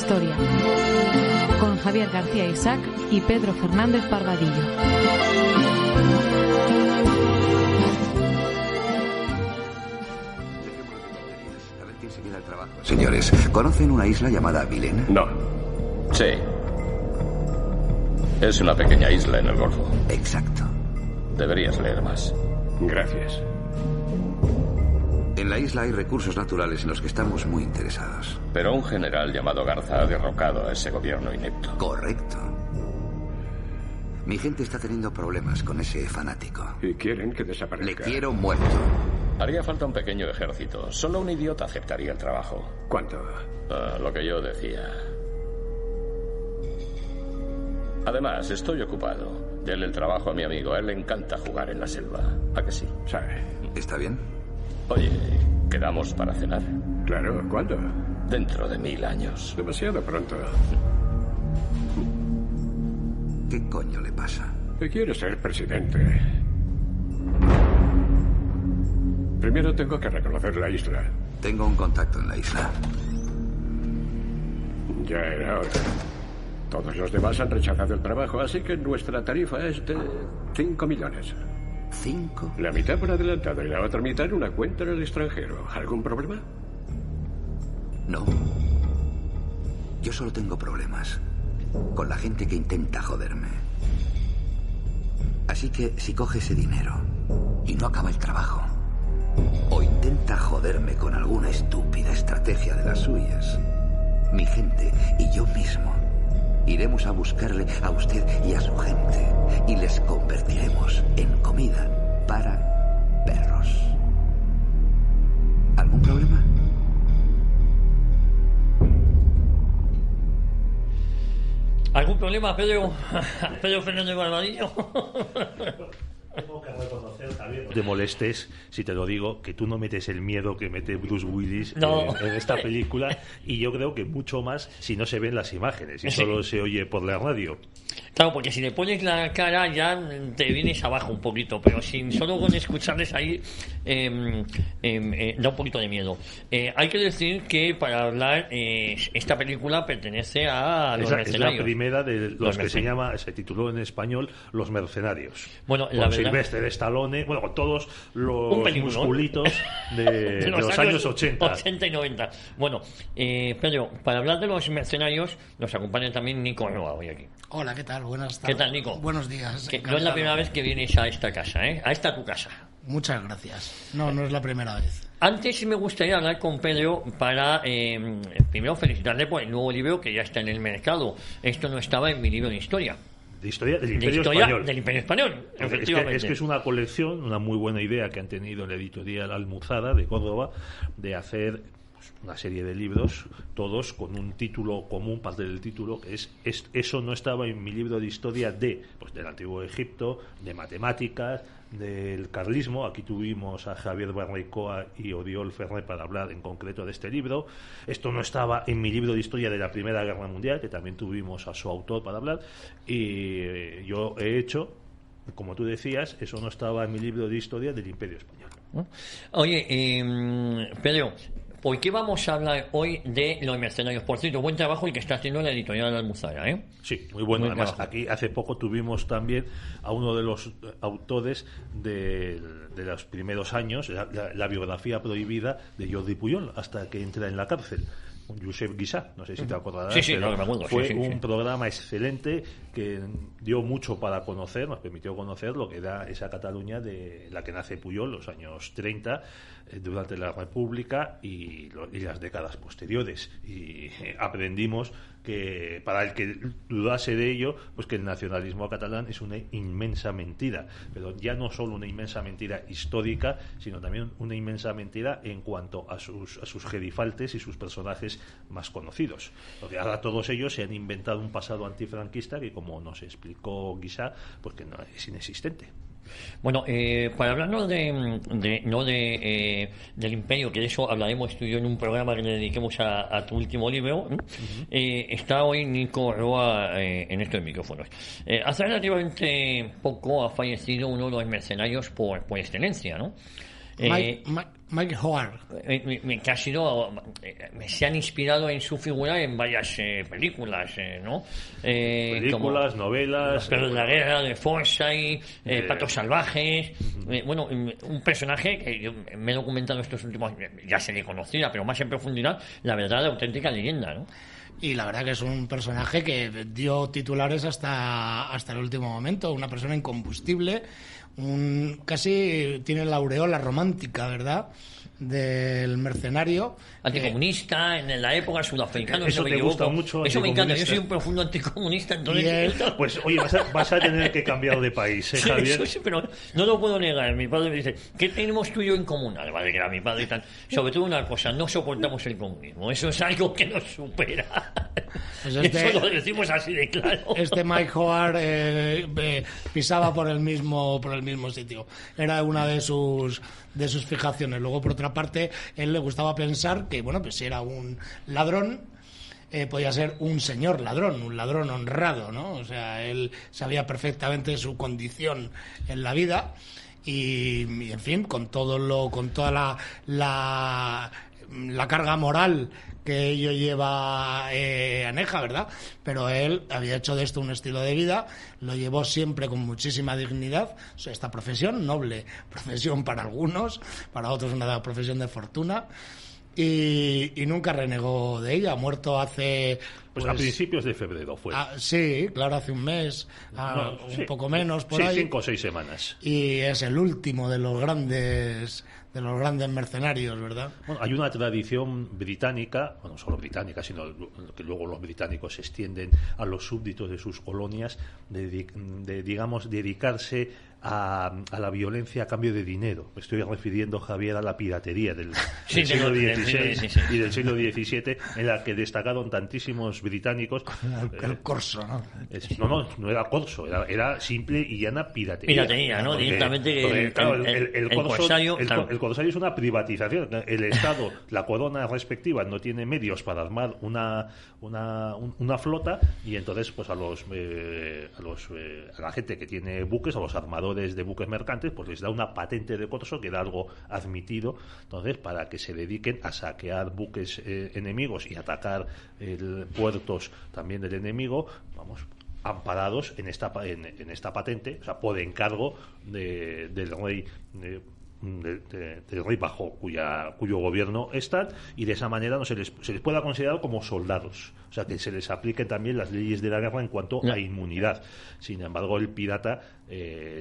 Historia, con Javier García Isaac y Pedro Fernández Barbadillo. A ver quién se queda al trabajo. Señores, ¿conocen una isla llamada Vilen? No. Sí. Es una pequeña isla en el Golfo. Exacto. Deberías leer más. Gracias. En la isla hay recursos naturales en los que estamos muy interesados. Pero un general llamado Garza ha derrocado a ese gobierno inepto. Correcto. Mi gente está teniendo problemas con ese fanático. Y quieren que desaparezca. Le quiero muerto. Haría falta un pequeño ejército. Solo un idiota aceptaría el trabajo. ¿Cuánto? Lo que yo decía. Además, estoy ocupado. Dele el trabajo a mi amigo. A él le encanta jugar en la selva. ¿A que sí? ¿Sabe? ¿Está bien? Oye, ¿quedamos para cenar? Claro, ¿cuándo? Dentro de 1000 años. Demasiado pronto. ¿Qué coño le pasa? Que quiere ser presidente. Primero tengo que reconocer la isla. Tengo un contacto en la isla. Ya era hora. Todos los demás han rechazado el trabajo, así que nuestra tarifa es de 5 millones. ¿5? La mitad por adelantado y la otra mitad en una cuenta en el extranjero. ¿Algún problema? No. Yo solo tengo problemas con la gente que intenta joderme. Así que si coge ese dinero y no acaba el trabajo, o intenta joderme con alguna estúpida estrategia de las suyas, mi gente y yo mismo iremos a buscarle a usted y a su gente y les convertiremos en comida para perros. ¿Algún problema? ¿Algún problema, Pedro? Pedro Fernández Barbadillo. Tengo que reconocer, Javier, no te molestes si te lo digo, que tú no metes el miedo que mete Bruce Willis en esta película, y yo creo que mucho más si no se ven las imágenes y solo se oye por la radio. Claro, porque si le pones la cara ya te vienes abajo un poquito, pero sin solo con escucharles ahí da un poquito de miedo. Hay que decir que para hablar esta película pertenece a Los Mercenarios. Es la primera de los que se tituló en español Los Mercenarios. Bueno, con Sylvester Stallone, con todos los musculitos de los años 80. 80 y 90. Bueno, Pedro, para hablar de Los Mercenarios nos acompaña también Nico Roa hoy aquí. Hola, ¿qué tal? Buenas tardes. ¿Qué tal, Nico? Buenos días. Que no es la primera vez que vienes a esta casa, a esta tu casa. Muchas gracias. No es la primera vez. Antes sí me gustaría hablar con Pedro para primero felicitarle por el nuevo libro que ya está en el mercado. Esto no estaba en mi libro de historia. De historia del Imperio Español. Del Imperio Español, efectivamente. Es que es una colección, una muy buena idea que han tenido en la editorial Almuzara de Córdoba, de hacer una serie de libros, todos con un título común, parte del título, que es eso no estaba en mi libro de historia del Antiguo Egipto, de matemáticas, del carlismo. Aquí tuvimos a Javier Barraicoa y Oriol Ferrer para hablar en concreto de este libro. Esto no estaba en mi libro de historia de la Primera Guerra Mundial, que también tuvimos a su autor para hablar, y yo he hecho, como tú decías, eso no estaba en mi libro de historia del Imperio Español. Oye, Pedro, ¿por qué vamos a hablar hoy de Los Mercenarios? Por cierto, buen trabajo el que está haciendo la editorial de Almuzara, ¿eh? Sí, muy bueno. Buen Además, trabajo. aquí hace poco tuvimos también a uno de los autores de los primeros años, la biografía prohibida de Jordi Puyol, hasta que entra en la cárcel. Josep Guisá, no sé si te acordarás. Sí, no, me acuerdo. Fue un programa excelente que dio mucho para conocer, nos permitió conocer lo que era esa Cataluña de la que nace Puyol, los años 30, durante la República y las décadas posteriores. Y aprendimos que, para el que dudase de ello, pues que el nacionalismo catalán es una inmensa mentira, pero ya no solo una inmensa mentira histórica, sino también una inmensa mentira en cuanto a sus gerifaltes y sus personajes más conocidos, porque ahora todos ellos se han inventado un pasado antifranquista que, como nos explicó Guisá, pues que no es inexistente. Bueno, para hablarnos del Imperio, que de eso hablaremos tú y yo en un programa que le dediquemos a tu último libro, está hoy Nico Roa en estos micrófonos. Hace relativamente poco ha fallecido uno de los mercenarios por excelencia, ¿no? Mike Howard. Que ha sido, se han inspirado en su figura en varias películas, ¿no? Películas, como novelas. Pero la guerra de Forsyth, Patos Salvajes. Bueno, un personaje que yo me he documentado estos últimos años, ya se le conocía, pero más en profundidad, la verdad, la auténtica leyenda, ¿no? Y la verdad que es un personaje que dio titulares hasta el último momento, una persona incombustible, casi tiene la aureola romántica, ¿verdad?, del mercenario. Anticomunista, en la época sudafricana. Eso te gusta mucho. Eso me encanta, yo soy un profundo anticomunista. Entonces, pues oye, vas a tener que cambiar de país, Javier. Sí, pero no lo puedo negar. Mi padre me dice, ¿qué tenemos tú y yo en común? Vale, que era mi padre y tal. Sobre todo una cosa, no soportamos el comunismo. Eso es algo que nos supera. Pues eso lo decimos así de claro. Mike Howard pisaba por el mismo sitio. Era una de sus fijaciones. Luego, por otra parte, él le gustaba pensar que, bueno, pues si era un ladrón, podía ser un señor ladrón, un ladrón honrado, ¿no? O sea, él sabía perfectamente su condición en la vida y en fin, con toda la carga moral que ello lleva aneja, ¿verdad? Pero él había hecho de esto un estilo de vida, lo llevó siempre con muchísima dignidad, esta profesión, noble profesión para algunos, para otros una profesión de fortuna, y nunca renegó de ella. Muerto hace... Pues a principios de febrero fue. Sí, claro, hace un mes, un poco menos por ahí. 5 o 6 semanas. Y es el último de los grandes mercenarios, ¿verdad? Bueno, hay una tradición británica, no solo británica, sino que luego los británicos se extienden a los súbditos de sus colonias, de digamos, dedicarse a la violencia a cambio de dinero. Me estoy refiriendo, Javier, a la piratería del siglo XVI y del siglo XVII, en la que destacaron tantísimos británicos. El corso, ¿no? No era corso, era simple y llana piratería. Piratería, ¿no? Directamente el corsario. El corsario es una privatización. El Estado, la corona respectiva, no tiene medios para armar una flota, y entonces pues a la gente que tiene buques, a los armadores de buques mercantes, pues les da una patente de corso, que era algo admitido, entonces, para que se dediquen a saquear buques enemigos y atacar puertos también del enemigo, amparados en esta patente, o sea, por encargo del rey del rey bajo cuyo gobierno están, y de esa manera se les pueda considerar como soldados, o sea, que se les apliquen también las leyes de la guerra en cuanto a inmunidad. Sin embargo, el pirata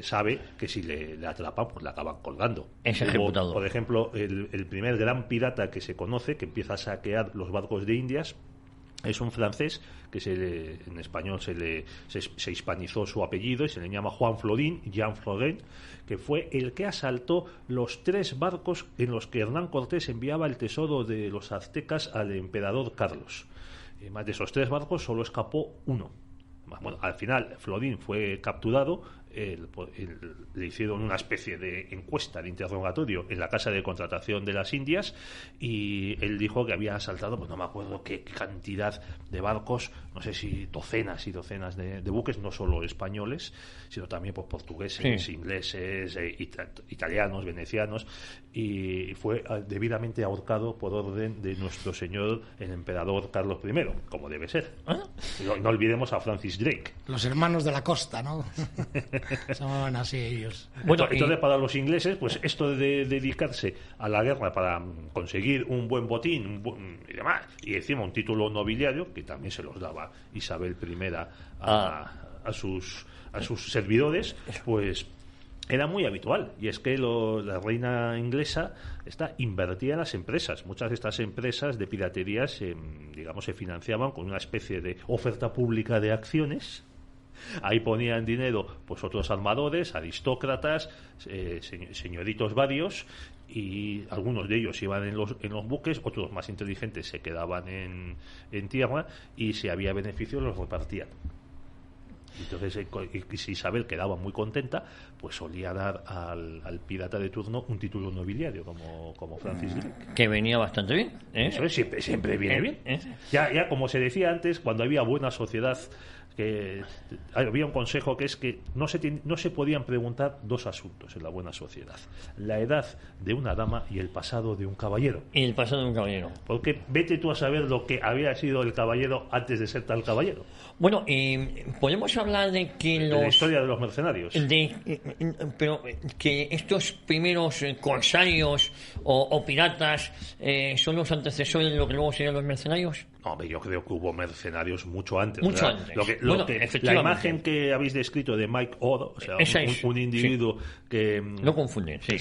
sabe que si le atrapan, pues le acaban colgando. Es ejecutado. Por ejemplo, el primer gran pirata que se conoce, que empieza a saquear los barcos de Indias, es un francés que en español se hispanizó su apellido y se le llama Jean Florin, que fue el que asaltó los 3 barcos en los que Hernán Cortés enviaba el tesoro de los aztecas al emperador Carlos. Más de esos 3 barcos solo escapó uno. Bueno, al final Florin fue capturado, le hicieron una especie de encuesta, de interrogatorio en la casa de contratación de las Indias, y él dijo que había asaltado, pues no me acuerdo qué cantidad de barcos, no sé si docenas y docenas de buques, no solo españoles, sino también pues portugueses, ingleses, italianos, venecianos, y fue debidamente ahorcado por orden de nuestro señor el emperador Carlos I, como debe ser. No olvidemos a Francis Drake. Los hermanos de la costa, ¿no? Se llamaban así ellos. Bueno, entonces para los ingleses, pues esto de dedicarse a la guerra para conseguir un buen botín y demás, y encima un título nobiliario, que también se los daba Isabel I a sus servidores, pues era muy habitual. Y es que la reina inglesa invertía en las empresas. Muchas de estas empresas de piratería se financiaban con una especie de oferta pública de acciones. Ahí ponían dinero pues otros armadores, aristócratas, señoritos varios, y algunos de ellos iban en los buques, otros más inteligentes se quedaban en tierra, y si había beneficios los repartían. Entonces, si Isabel quedaba muy contenta, pues solía dar al pirata de turno un título nobiliario como Francis Drake. Que venía bastante bien, ¿eh? Eso siempre viene bien. Ya como se decía antes, cuando había buena sociedad, que había un consejo que es que no se podían preguntar dos asuntos en la buena sociedad: la edad de una dama y el pasado de un caballero. Y el pasado de un caballero. Porque vete tú a saber lo que había sido el caballero antes de ser tal caballero. Bueno, podemos hablar de que De la historia de los mercenarios. Pero que estos primeros corsarios o piratas son los antecesores de lo que luego serían los mercenarios. No, hombre, yo creo que hubo mercenarios mucho antes. Mucho ¿verdad? antes. La imagen que habéis descrito de Mike Odo, o sea, un individuo que no confunden, sí.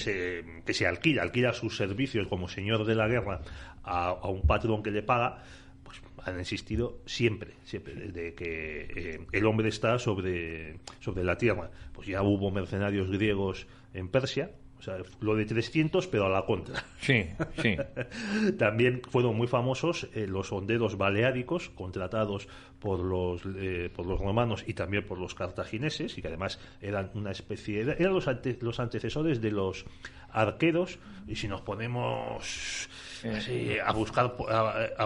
que se alquila sus servicios como señor de la guerra a un patrón que le paga, pues han existido siempre, desde que el hombre está sobre la tierra. Pues ya hubo mercenarios griegos en Persia. O sea, lo de 300, pero a la contra. Sí. También fueron muy famosos los honderos baleáricos, contratados por los romanos y también por los cartagineses, y que además eran una especie eran los antecesores de los arqueros. Y si nos ponemos a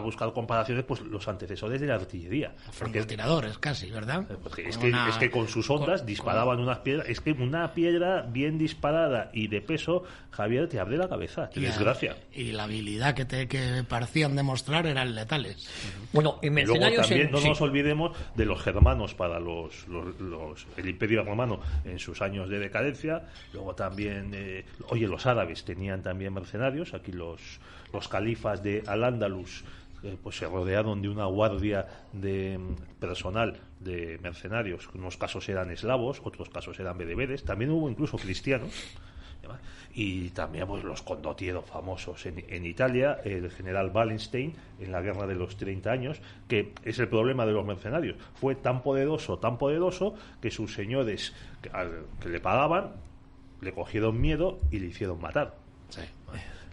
buscar comparaciones, pues los antecesores de la artillería. Francotiradores casi, ¿verdad? Porque es que con sus ondas disparaban unas piedras. Es que una piedra bien disparada y de peso, Javier, te abre la cabeza. Qué desgracia. Y la habilidad que parecían demostrar eran letales. Bueno, y luego también no nos olvidemos de los germanos para el Imperio Romano en sus años de decadencia. Luego también, los árabes tenían también mercenarios. Aquí los califas de Al-Ándalus pues se rodearon de una guardia de personal de mercenarios. Unos casos eran eslavos, otros casos eran bereberes. También hubo incluso cristianos. Y también pues los condottieri famosos en Italia, el general Wallenstein en la guerra de los 30 años, que es el problema de los mercenarios. Fue tan poderoso que sus señores que le pagaban le cogieron miedo y le hicieron matar. Sí.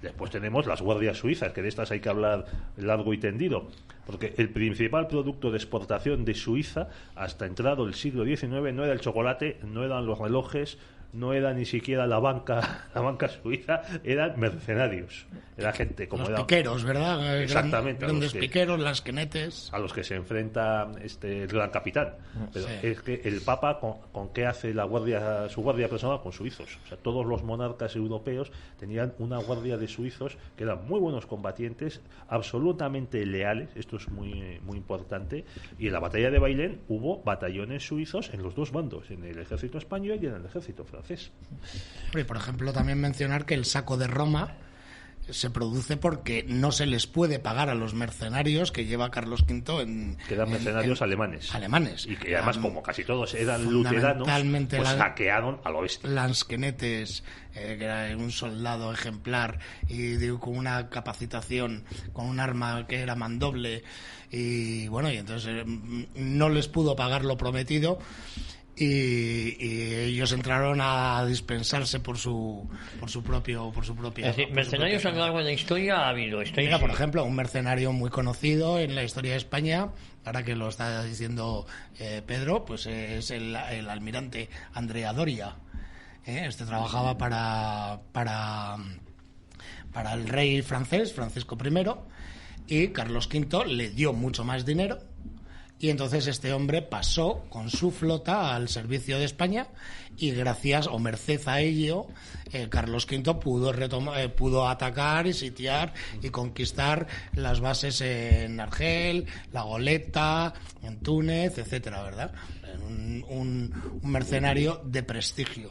Después tenemos las guardias suizas, que de estas hay que hablar largo y tendido, porque el principal producto de exportación de Suiza hasta entrado el siglo XIX no era el chocolate, no eran los relojes, no era ni siquiera la banca suiza, eran mercenarios. Era gente como los piqueros, ¿verdad? Exactamente. Grandes piqueros, lansquenetes. A los que se enfrenta el gran capitán. Pero es que el Papa, ¿con qué hace su guardia personal? Con suizos. O sea, todos los monarcas europeos tenían una guardia de suizos que eran muy buenos combatientes, absolutamente leales. Esto es muy, muy importante. Y en la batalla de Bailén hubo batallones suizos en los dos bandos, en el ejército español y en el ejército francés. Y por ejemplo, también mencionar que el saco de Roma se produce porque no se les puede pagar a los mercenarios que lleva Carlos V que eran mercenarios alemanes. Y que además, como casi todos eran luteranos, pues saquearon al oeste. Lansquenetes, que era un soldado ejemplar y con una capacitación, con un arma que era mandoble, y bueno, y entonces no les pudo pagar lo prometido. Y ellos entraron a dispensarse por su propia. Es decir, mercenarios a lo largo de la historia ha habido. Mira, por ejemplo, un mercenario muy conocido en la historia de España, ahora que lo está diciendo Pedro, pues es el almirante Andrea Doria. Este trabajaba para el rey francés, Francisco I, y Carlos V le dio mucho más dinero. Y entonces este hombre pasó con su flota al servicio de España y gracias o merced a ello Carlos V pudo atacar y sitiar y conquistar las bases en Argel, La Goleta, en Túnez, etcétera, ¿verdad? Un mercenario de prestigio.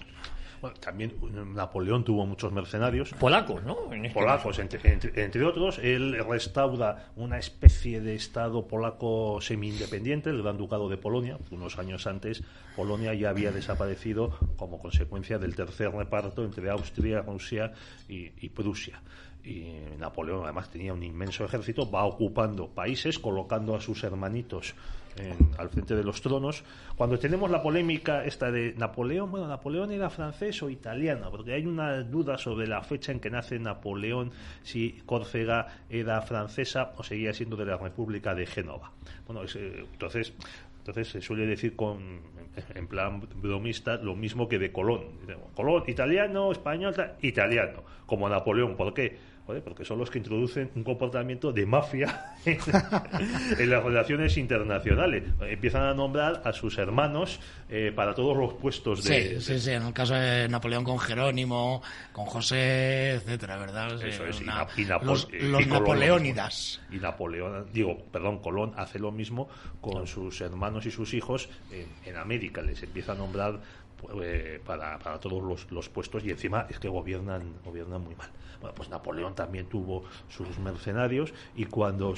Bueno, también Napoleón tuvo muchos mercenarios. Polacos, ¿no? Polacos, entre otros. Él restaura una especie de estado polaco semi-independiente, el Gran Ducado de Polonia. Unos años antes, Polonia ya había desaparecido como consecuencia del tercer reparto entre Austria, Rusia y Prusia. Y Napoleón además tenía un inmenso ejército, va ocupando países, colocando a sus hermanitos al frente de los tronos. Cuando tenemos la polémica esta de Napoleón, bueno, Napoleón era francés o italiano, porque hay una duda sobre la fecha en que nace Napoleón, si Córcega era francesa o seguía siendo de la República de Génova. Bueno, entonces se suele decir en plan bromista lo mismo que de Colón. Colón, italiano, español, italiano, como Napoleón. ¿Por qué? Joder, porque son los que introducen un comportamiento de mafia en las relaciones internacionales. Empiezan a nombrar a sus hermanos para todos los puestos de... Sí, en el caso de Napoleón con Jerónimo, con José, etcétera, ¿verdad? Eso es, los napoleónidas. Y Colón hace lo mismo con sus hermanos y sus hijos en América. Les empieza a nombrar para todos los puestos, y encima es que gobiernan muy mal. Bueno, pues Napoleón también tuvo sus mercenarios, y cuando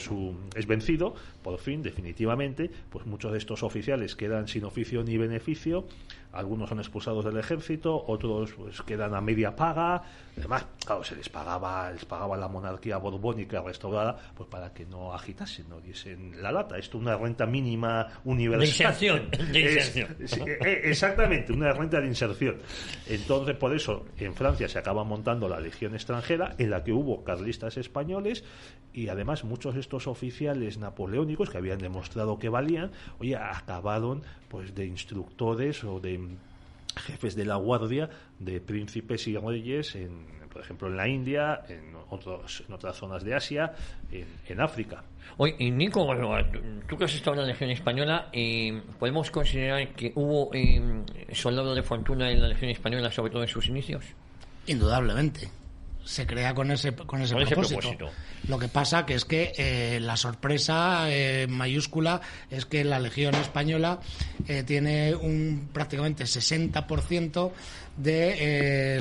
es vencido, por fin, definitivamente, pues muchos de estos oficiales quedan sin oficio ni beneficio. Algunos son expulsados del ejército, otros pues quedan a media paga. Además, claro, se les pagaba la monarquía borbónica restaurada, pues para que no agitasen, no diesen la lata. Esto es una renta mínima universal. De inserción. Exactamente, una renta de inserción. Entonces, por eso, en Francia se acaba montando la Legión extranjera, en la que hubo carlistas españoles, y además muchos de estos oficiales napoleónicos que habían demostrado que valían, acabaron pues de instructores o de jefes de la guardia de príncipes y reyes, por ejemplo en la India, en otras zonas de Asia, en África. Oye, y Nico, tú que has estado en la Legión Española, ¿podemos considerar que hubo soldados de fortuna en la Legión Española, sobre todo en sus inicios? Indudablemente. Se crea con ese propósito. Lo que pasa que es que la sorpresa mayúscula es que la Legión Española tiene un prácticamente 60% de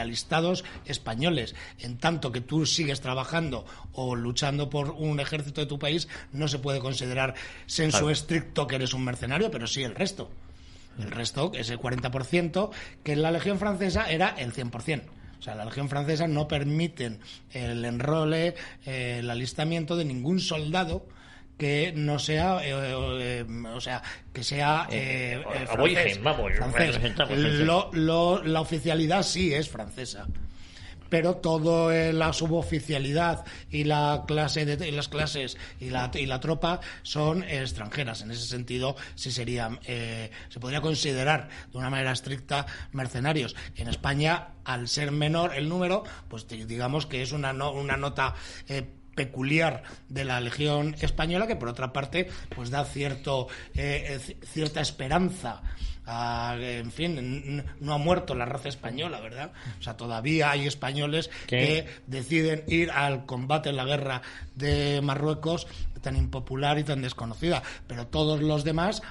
alistados españoles. En tanto que tú sigues trabajando o luchando por un ejército de tu país, no se puede considerar sensu estricto que eres un mercenario, pero sí el resto. El resto, ese 40%, que en la Legión Francesa era el 100%. O sea, la Legión Francesa no permiten el enrole, el alistamiento de ningún soldado que no sea, que sea aborigen, francés. La oficialidad sí es francesa, pero todo la suboficialidad y las clases y la tropa son extranjeras. En ese sentido, sí serían, se podría considerar de una manera estricta mercenarios. En España, al ser menor el número, pues digamos que es una nota peculiar de la Legión Española, que por otra parte pues da cierta esperanza. En fin, no ha muerto la raza española, ¿verdad? O sea, todavía hay españoles que deciden ir al combate en la guerra de Marruecos, tan impopular y tan desconocida, pero todos los demás,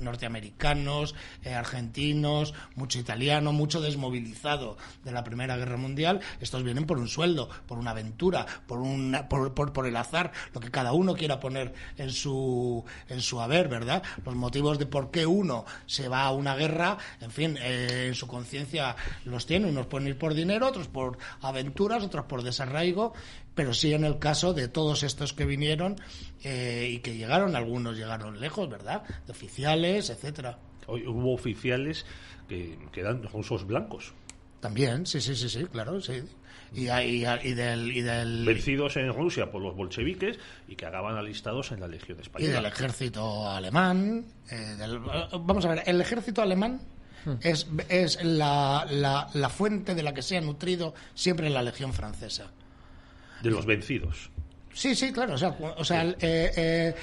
norteamericanos, argentinos, mucho italiano, mucho desmovilizado de la Primera Guerra Mundial, estos vienen por un sueldo, por una aventura, por el azar, lo que cada uno quiera poner en su haber, ¿verdad? Los motivos de por qué uno se va a una guerra, en fin, en su conciencia los tiene. Unos pueden ir por dinero, otros por aventuras, otros por desarraigo, pero sí en el caso de todos estos que vinieron y que algunos llegaron lejos, ¿verdad? De oficiales, etcétera. Hubo oficiales que eran rusos blancos. También, sí, claro, sí. Y del vencidos en Rusia por los bolcheviques y que acaban alistados en la Legión Española. Y del ejército alemán. Vamos a ver, el ejército alemán es la fuente de la que se ha nutrido siempre la Legión Francesa. De los vencidos. Sí, claro. O sea, de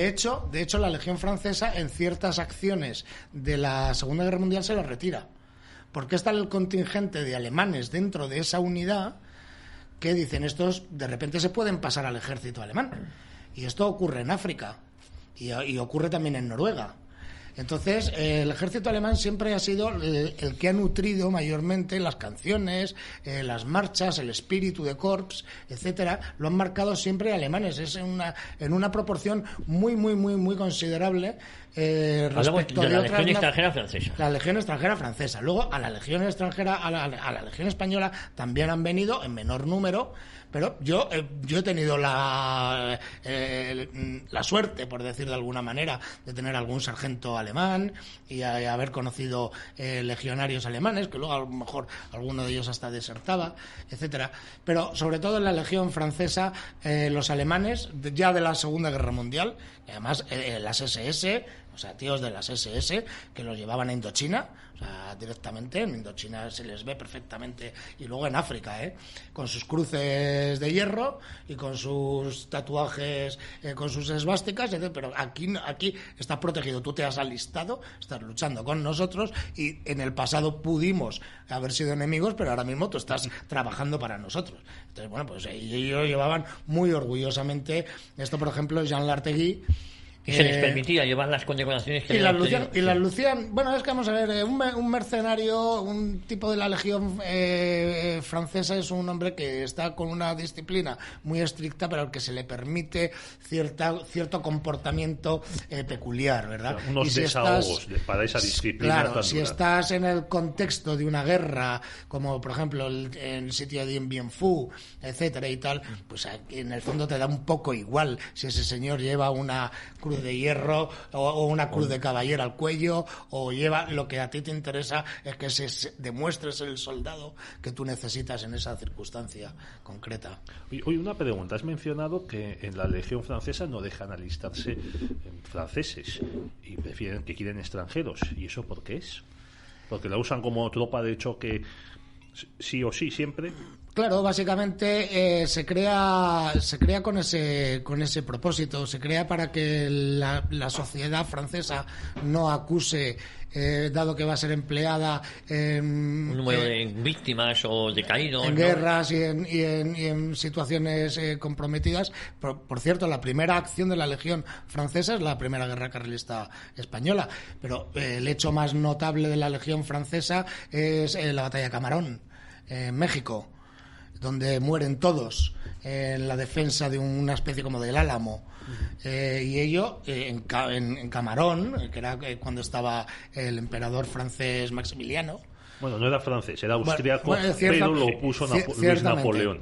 hecho, la Legión Francesa en ciertas acciones de la Segunda Guerra Mundial se la retira. Porque está el contingente de alemanes dentro de esa unidad que dicen estos de repente se pueden pasar al ejército alemán. Y esto ocurre en África y ocurre también en Noruega. Entonces, el ejército alemán siempre ha sido el que ha nutrido mayormente las canciones, las marchas, el espíritu de corps, etcétera. Lo han marcado siempre alemanes. Es en una proporción muy, muy, muy, muy considerable respecto de la Legión extranjera francesa. La Legión extranjera francesa. Luego, a la Legión extranjera, a la Legión española también han venido en menor número. Pero yo he tenido la suerte, por decir de alguna manera, de tener algún sargento alemán y haber conocido legionarios alemanes, que luego a lo mejor alguno de ellos hasta desertaba, etcétera. Pero sobre todo en la Legión francesa, los alemanes, ya de la Segunda Guerra Mundial, y además las SS, O sea, tíos de las SS que los llevaban a Indochina, o sea, directamente en Indochina se les ve perfectamente, y luego en África, con sus cruces de hierro y con sus tatuajes, con sus esvásticas, pero aquí estás protegido, tú te has alistado, estás luchando con nosotros, y en el pasado pudimos haber sido enemigos, pero ahora mismo tú estás trabajando para nosotros. Entonces, bueno, pues ellos llevaban muy orgullosamente esto. Por ejemplo, Jean Lartegui, se les permitía llevar las condecoraciones que las lucían. Bueno, es que vamos a ver, un mercenario, un tipo de la Legión francesa, es un hombre que está con una disciplina muy estricta, pero al que se le permite cierto comportamiento peculiar, ¿verdad? O sea, unos desahogos para esa disciplina. Claro, si estás en el contexto de una guerra, como por ejemplo el sitio de Dien Bien Phu, etcétera y tal, pues en el fondo te da un poco igual si ese señor lleva una cruz de hierro o una cruz de caballero al cuello, o lleva. Lo que a ti te interesa es que se demuestres el soldado que tú necesitas en esa circunstancia concreta. Oye, una pregunta. Has mencionado que en la Legión francesa no dejan alistarse franceses y que quieren extranjeros. ¿Y eso por qué es? ¿Porque la usan como tropa de choque sí o sí siempre? Claro, básicamente se crea con ese propósito, se crea para que la sociedad francesa no acuse, dado que va a ser empleada un número de víctimas o de caídos, en guerras y en situaciones comprometidas. Por cierto, la primera acción de la Legión francesa es la primera guerra carlista española, pero el hecho más notable de la Legión francesa es la batalla de Camarón, en México, donde mueren todos en la defensa de una especie como del Álamo. Y ello en Camarón, que era cuando estaba el emperador francés Maximiliano. Bueno, no era francés, era austriaco, pero lo puso Luis Napoleón.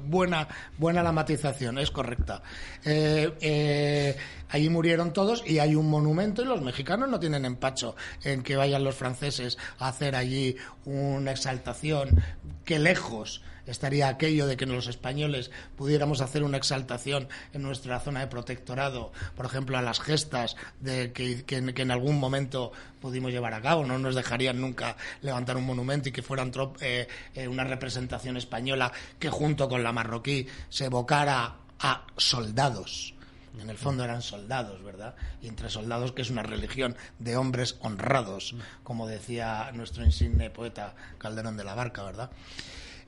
Buena la matización, es correcta. Allí murieron todos y hay un monumento, y los mexicanos no tienen empacho en que vayan los franceses a hacer allí una exaltación. Que lejos estaría aquello de que los españoles pudiéramos hacer una exaltación en nuestra zona de protectorado, por ejemplo, a las gestas que en algún momento pudimos llevar a cabo. No nos dejarían nunca levantar un monumento y que fuera una representación española que junto con la marroquí se evocara a soldados. En el fondo eran soldados, ¿verdad? Y entre soldados, que es una religión de hombres honrados, como decía nuestro insigne poeta Calderón de la Barca, ¿verdad?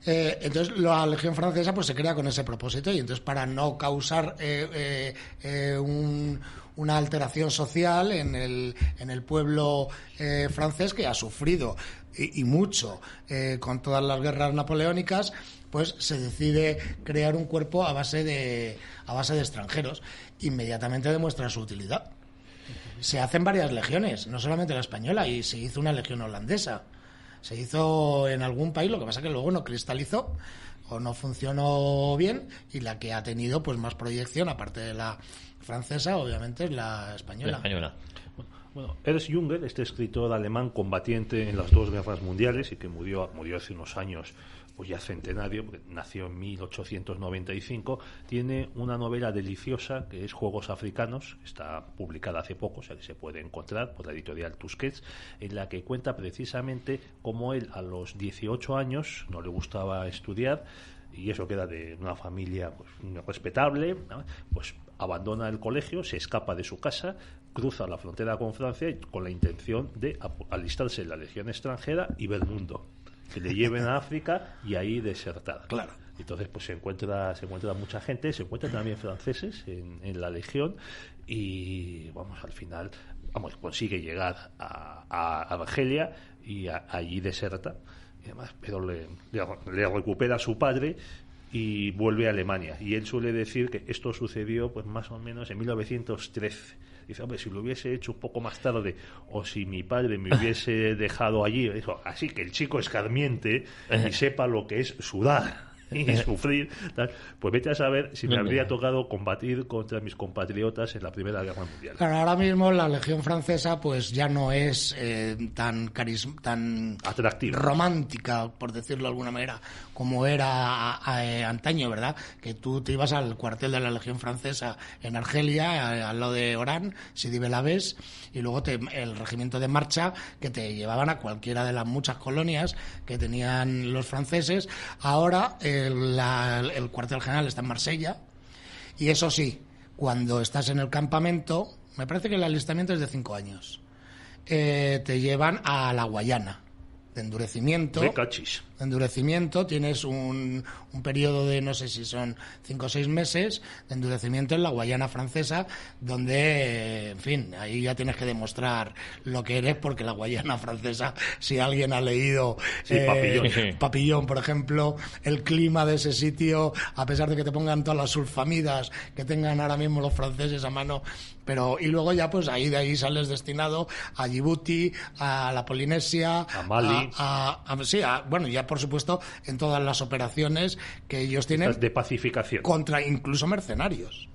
Entonces la Legión francesa pues se crea con ese propósito, y entonces para no causar una alteración social en el pueblo francés, que ha sufrido y mucho con todas las guerras napoleónicas, pues se decide crear un cuerpo a base de extranjeros. Inmediatamente demuestra su utilidad. Se hacen varias legiones, no solamente la española, y se hizo una legión holandesa. Se hizo en algún país, lo que pasa que luego no cristalizó o no funcionó bien, y la que ha tenido pues más proyección, aparte de la francesa, obviamente es la española. Bueno, Ernst Jünger, este escritor alemán combatiente en las dos guerras mundiales y que murió hace unos años, pues ya centenario, porque nació en 1895, tiene una novela deliciosa que es Juegos Africanos, está publicada hace poco, o sea que se puede encontrar por la editorial Tusquets, en la que cuenta precisamente cómo él a los 18 años no le gustaba estudiar, y eso queda de una familia pues respetable, ¿no? Pues abandona el colegio, se escapa de su casa, cruza la frontera con Francia con la intención de alistarse en la Legión extranjera y ver mundo, que le lleven a África y ahí desertar. Claro. Entonces pues se encuentra mucha gente, se encuentran también franceses en la Legión, y al final consigue llegar a Argelia y allí deserta, y además, pero le recupera a su padre y vuelve a Alemania, y él suele decir que esto sucedió pues más o menos en 1913. Dice, hombre, si lo hubiese hecho un poco más tarde, o si mi padre me hubiese dejado allí, dijo, así que el chico escarmiente y sepa lo que es sudar. y sufrir, tal, pues vete a saber si me habría tocado combatir contra mis compatriotas en la Primera Guerra Mundial. Claro, ahora mismo la Legión Francesa pues ya no es tan atractiva, romántica, por decirlo de alguna manera, como era antaño, ¿verdad? Que tú te ibas al cuartel de la Legión Francesa en Argelia, al lado de Orán, Sidi Bel Abbes, y luego el regimiento de marcha que te llevaban a cualquiera de las muchas colonias que tenían los franceses. Ahora el cuartel general está en Marsella, y eso sí, cuando estás en el campamento, me parece que el alistamiento es de 5 años, te llevan a la Guayana de endurecimiento. De endurecimiento, tienes un periodo de, no sé si son 5 o 6 meses de endurecimiento en la Guayana francesa, donde, en fin, ahí ya tienes que demostrar lo que eres, porque la Guayana francesa, si alguien ha leído Papillon, por ejemplo, el clima de ese sitio, a pesar de que te pongan todas las sulfamidas que tengan ahora mismo los franceses a mano, pero y luego ya pues de ahí sales destinado a Djibouti, a la Polinesia, a Mali, bueno, ya por supuesto en todas las operaciones que ellos tienen de pacificación contra incluso mercenarios.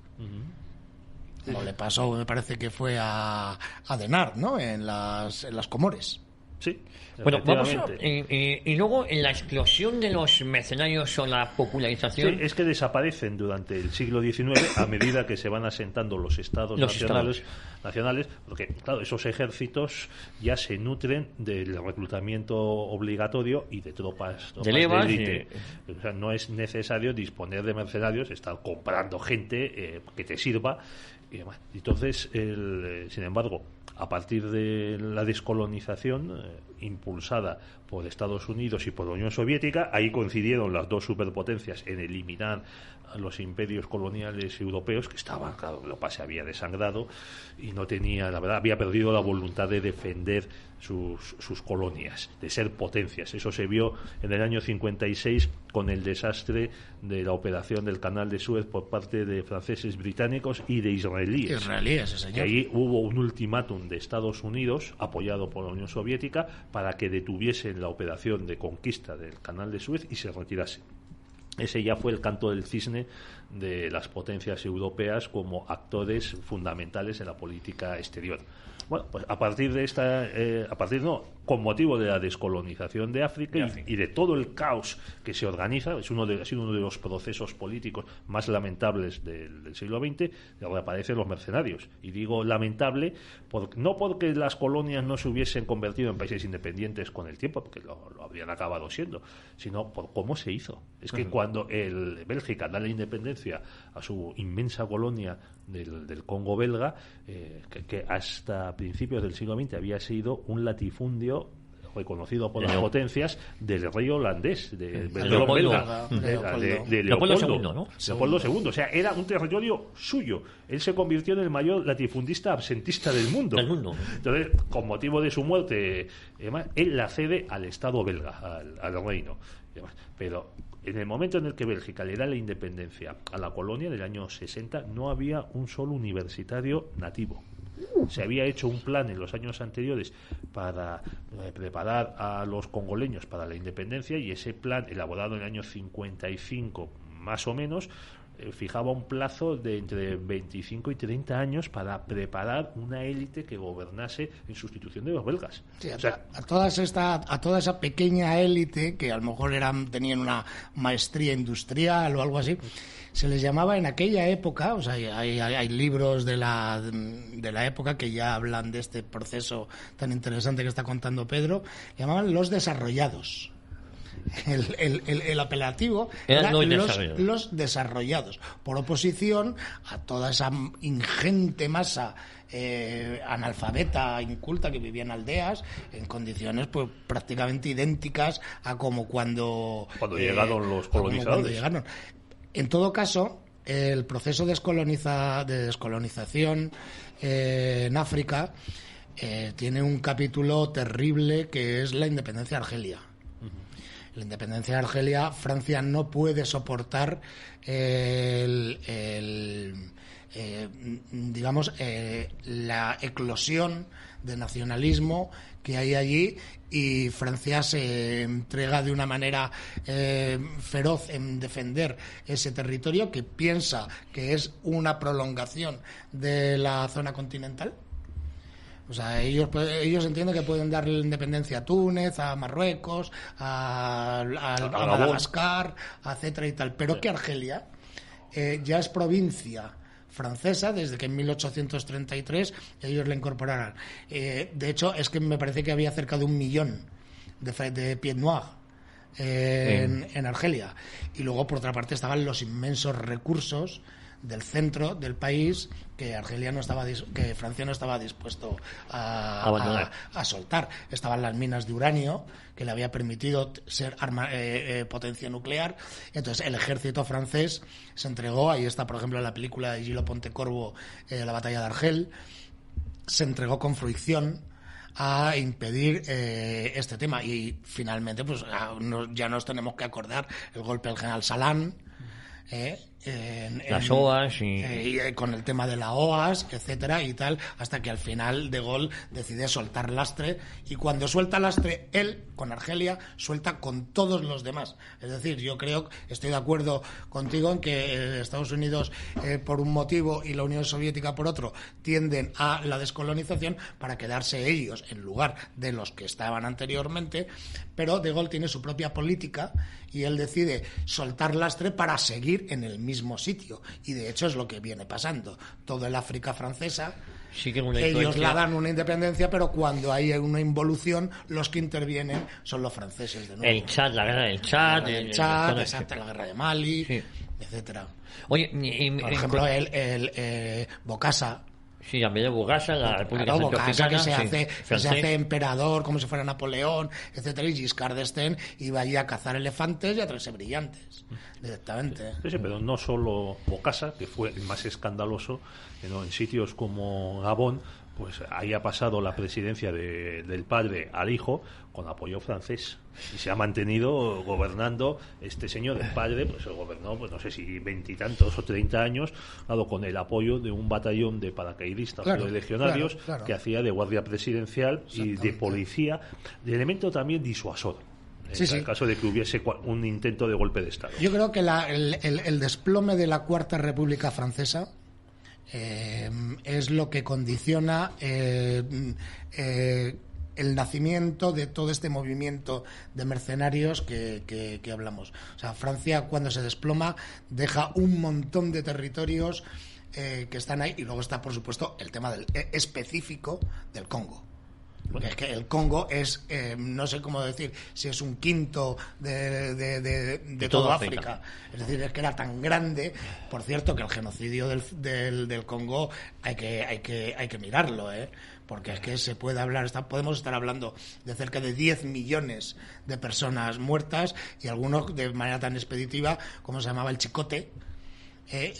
Como le pasó, me parece que fue a Denar, ¿no? En las Comores. Sí. Bueno, vamos y luego en la explosión de los mercenarios o la popularización... Sí, es que desaparecen durante el siglo XIX a medida que se van asentando los estados nacionales, porque claro, esos ejércitos ya se nutren del reclutamiento obligatorio y de tropas de élite. O sea, no es necesario disponer de mercenarios, estar comprando gente que te sirva y demás. Entonces, sin embargo, a partir de la descolonización impulsada por Estados Unidos y por la Unión Soviética, ahí coincidieron las dos superpotencias en eliminar a los imperios coloniales europeos, que estaban, claro, Europa se había desangrado y no tenía, la verdad, había perdido la voluntad de defender sus colonias, de ser potencias. Eso se vio en el año 56 con el desastre de la operación del Canal de Suez por parte de franceses, británicos y de israelíes. Sí, señor. Que ahí hubo un ultimátum de Estados Unidos, apoyado por la Unión Soviética, para que detuviesen la operación de conquista del Canal de Suez y se retirasen. Ese ya fue el canto del cisne de las potencias europeas como actores fundamentales en la política exterior. Bueno, pues a partir de con motivo de la descolonización de África y de todo el caos que se organiza, ha sido uno de los procesos políticos más lamentables del siglo XX, donde aparecen los mercenarios. Y digo lamentable, no porque las colonias no se hubiesen convertido en países independientes con el tiempo, porque lo habrían acabado siendo, sino por cómo se hizo. Es que cuando Bélgica da la independencia a su inmensa colonia del Congo belga, que hasta principios del siglo XX había sido un latifundio reconocido por las potencias del rey holandés, de Leopoldo II, ¿no? Leopoldo II. O sea, era un territorio suyo. Él se convirtió en el mayor latifundista absentista del mundo. Entonces, con motivo de su muerte, él la cede al Estado belga, al reino. Pero en el momento en el que Bélgica le da la independencia a la colonia, del año 60, no había un solo universitario nativo. Se había hecho un plan en los años anteriores para preparar a los congoleños para la independencia, y ese plan, elaborado en el año 55 más o menos, fijaba un plazo de entre 25 y 30 años para preparar una élite que gobernase en sustitución de los belgas. Sí, a toda esa pequeña élite, que a lo mejor tenían una maestría industrial o algo así, se les llamaba en aquella época, o sea, hay libros de la época que ya hablan de este proceso tan interesante que está contando Pedro, llamaban los desarrollados. El apelativo era los desarrollados, por oposición a toda esa ingente masa analfabeta, inculta, que vivía en aldeas en condiciones pues prácticamente idénticas a como cuando llegaron los colonizadores. En todo caso, el proceso de descolonización en África tiene un capítulo terrible, que es la independencia de Argelia. La independencia de Argelia, Francia no puede soportar el digamos, la eclosión de nacionalismo que hay allí, y Francia se entrega de una manera feroz en defender ese territorio que piensa que es una prolongación de la zona continental. O sea, ellos entienden que pueden darle independencia a Túnez, a Marruecos, a Madagascar, etcétera y tal, pero que Argelia ya es provincia francesa desde que en 1833 ellos la incorporaran. De hecho, es que me parece que había cerca de 1 millón de pieds noirs en Argelia. Y luego, por otra parte, estaban los inmensos recursos del centro del país que que Francia no estaba dispuesto a soltar. Estaban las minas de uranio, que le había permitido ser potencia nuclear. Entonces el ejército francés se entregó, ahí está por ejemplo la película de Gilles Pontecorvo, la batalla de Argel, se entregó con fruición a impedir este tema, y finalmente pues ya nos tenemos que acordar el golpe del general Salan, las OAS y con el tema de la OAS, etcétera y tal, hasta que al final De Gaulle decide soltar lastre, y cuando suelta lastre él con Argelia, suelta con todos los demás. Es decir, yo estoy de acuerdo contigo en que Estados Unidos por un motivo y la Unión Soviética por otro tienden a la descolonización para quedarse ellos en lugar de los que estaban anteriormente, pero De Gaulle tiene su propia política y él decide soltar lastre para seguir en el mismo sitio, y de hecho es lo que viene pasando. Todo el África francesa, sí, ellos la dan una independencia, pero cuando hay una involución, los que intervienen son los franceses de nuevo. El Chad, la guerra del Chad, la guerra de Mali, sí, etcétera. Oye, por ejemplo, el Bokassa. Sí, a medio Bokassa, la República Centroafricana, que se hace emperador como si fuera Napoleón, etcétera, y Giscard d'Estaing iba allí a cazar elefantes y a traerse brillantes directamente. Sí, pero no solo Bokassa, que fue el más escandaloso, sino en sitios como Gabón, pues ahí ha pasado la presidencia del padre al hijo con apoyo francés, y se ha mantenido gobernando este señor. El padre pues gobernó, pues no sé si 20 y tantos o 30 años, dado con el apoyo de un batallón de paracaidistas, de legionarios, que hacía de guardia presidencial y de policía, de elemento también disuasor en el caso de que hubiese un intento de golpe de Estado. Yo creo que el desplome de la Cuarta República Francesa es lo que condiciona el nacimiento de todo este movimiento de mercenarios que hablamos. O sea, Francia, cuando se desploma, deja un montón de territorios que están ahí, y luego está, por supuesto, el tema específico del Congo. Porque es que el Congo es, no sé cómo decir, si es un quinto de todo África. Es decir, es que era tan grande. Por cierto, que el genocidio del Congo hay que mirarlo, porque es que se puede hablar, podemos estar hablando de cerca de 10 millones de personas muertas, y algunos de manera tan expeditiva como se llamaba el chicote.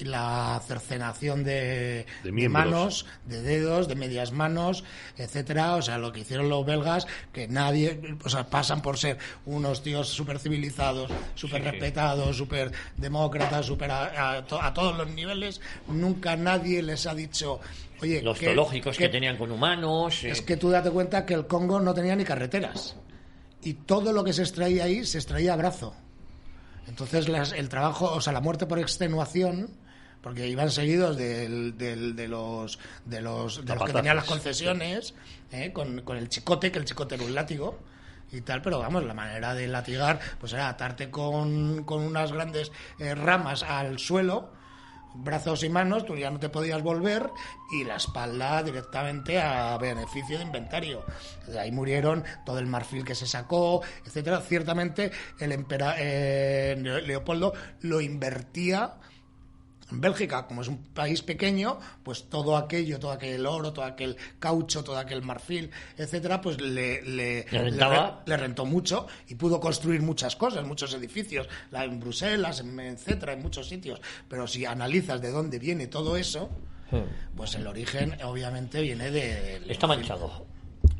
La cercenación de manos, de dedos, de medias manos, etcétera. O sea, lo que hicieron los belgas, que pasan por ser unos tíos súper civilizados, súper respetados, súper demócratas, a todos los niveles. Nunca nadie les ha dicho, oye, los zoológicos que tenían con humanos. Es que tú date cuenta que el Congo no tenía ni carreteras, y todo lo que se extraía ahí se extraía a brazo. Entonces el trabajo, o sea, la muerte por extenuación, porque iban seguidos de los que tenían las concesiones, con el chicote, que el chicote era un látigo y tal, pero vamos, la manera de latigar pues era atarte con unas grandes ramas al suelo, brazos y manos, tú ya no te podías volver, y la espalda directamente a beneficio de inventario. De ahí murieron todo el marfil que se sacó, etcétera. Ciertamente el Leopoldo lo invertía en Bélgica. Como es un país pequeño, pues todo aquel oro, todo aquel caucho, todo aquel marfil, etcétera, pues le rentó mucho, y pudo construir muchas cosas, muchos edificios, en Bruselas, etcétera, en muchos sitios. Pero si analizas de dónde viene todo eso, pues el origen obviamente viene de... Está manchado.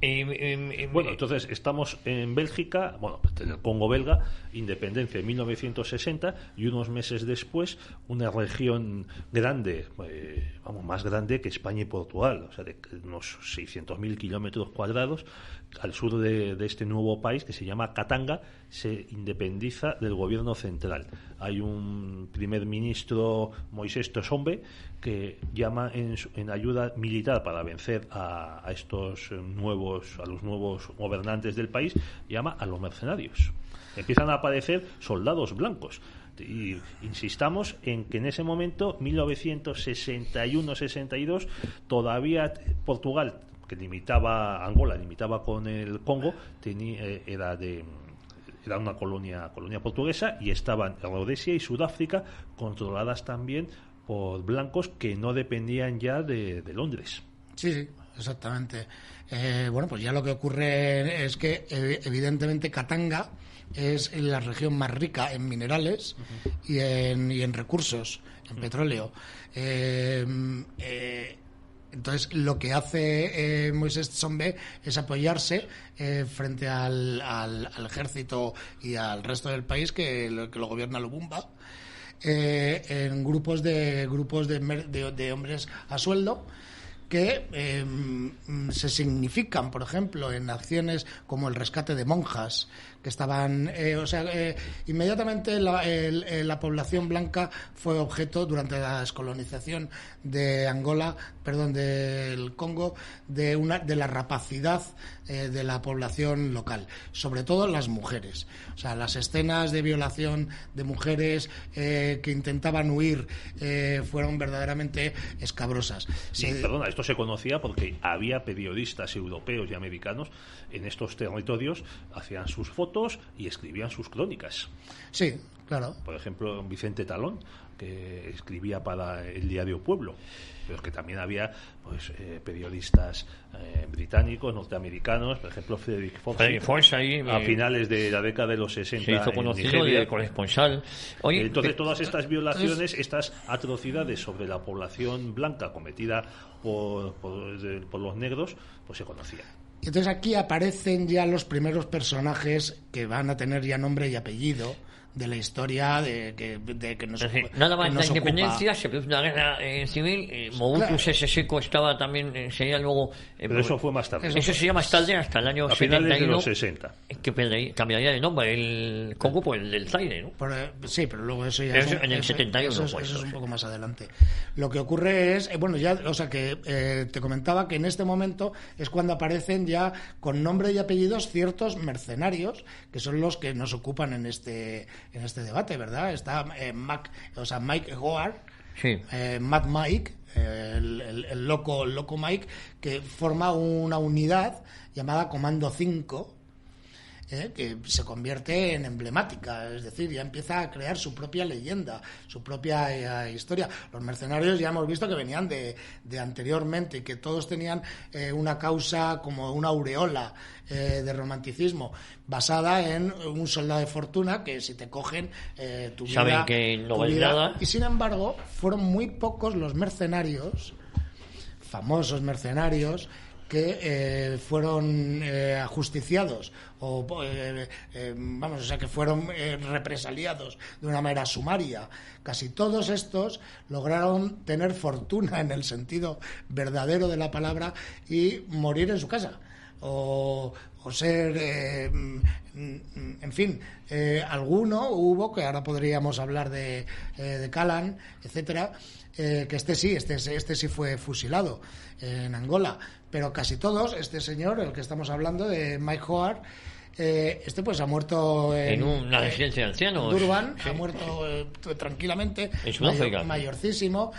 Bueno, entonces estamos en Bélgica, en el Congo belga, independencia en 1960, y unos meses después una región grande, más grande que España y Portugal, o sea, de unos 600.000 kilómetros cuadrados, al sur de este nuevo país que se llama Katanga, se independiza del gobierno central. Hay un primer ministro, Moisés Tshombe, que llama en ayuda militar para vencer a los nuevos gobernantes del país, llama a los mercenarios. Empiezan a aparecer soldados blancos. Y insistamos en que en ese momento, 1961-62, todavía Portugal, que Angola limitaba con el Congo, era una colonia portuguesa, y estaban Rodesia y Sudáfrica controladas también por blancos que no dependían ya de Londres. Sí, exactamente. Pues ya lo que ocurre es que evidentemente Katanga es la región más rica en minerales y en recursos, en petróleo. Entonces, lo que hace Moisés Tshombe es apoyarse frente al ejército y al resto del país que lo gobierna Lubumba, en grupos de hombres a sueldo que se significan, por ejemplo, en acciones como el rescate de monjas que estaban, inmediatamente la población blanca fue objeto durante la descolonización de del Congo, de la rapacidad de la población local, sobre todo las mujeres. O sea, las escenas de violación de mujeres que intentaban huir fueron verdaderamente escabrosas. Perdona, esto se conocía porque había periodistas europeos y americanos en estos territorios, hacían sus fotos y escribían sus crónicas. Sí, claro. Por ejemplo, Vicente Talón, que escribía para el diario Pueblo, pero es que también había periodistas británicos, norteamericanos, por ejemplo Frederick Fox ahí, a finales de la década de los 60 se hizo conocido de corresponsal. Entonces todas estas violaciones, estas atrocidades sobre la población blanca cometida por los negros, pues se conocían. Entonces aquí aparecen ya los primeros personajes que van a tener ya nombre y apellido de la historia de que nos nada más que la nos independencia ocupa. Se produce una guerra civil. Mobutu Sese Seko estaba también, sería luego pero eso fue más tarde. Eso sería más tarde, hasta el año a 71, finales de los 60, que cambiaría de nombre el Congo por el del Zaire, ¿no? Sí, pero luego eso ya en el 71 eso es un poco más adelante. Lo que ocurre es te comentaba que en este momento es cuando aparecen ya con nombre y apellidos ciertos mercenarios que son los que nos ocupan en este debate, ¿verdad? Está Mike Howard, sí. Mad Mike, el loco Mike, que forma una unidad llamada Comando 5, que se convierte en emblemática, es decir, ya empieza a crear su propia leyenda, su propia historia. Los mercenarios ya hemos visto que venían de anteriormente y que todos tenían una causa como una aureola de romanticismo basada en un soldado de fortuna que si te cogen tu vida, saben que no vale nada. Y sin embargo fueron muy pocos los mercenarios, famosos mercenarios, que fueron ajusticiados que fueron represaliados de una manera sumaria. Casi todos estos lograron tener fortuna en el sentido verdadero de la palabra y morir en su casa o ser en fin, alguno hubo, que ahora podríamos hablar de Calan, etcétera, que este sí fue fusilado en Angola, pero casi todos, este señor, el que estamos hablando, de Mike Howard, pues ha muerto en una residencia de ancianos, Durban, sí. Ha muerto tranquilamente, en Sudáfrica, mayorcísimo.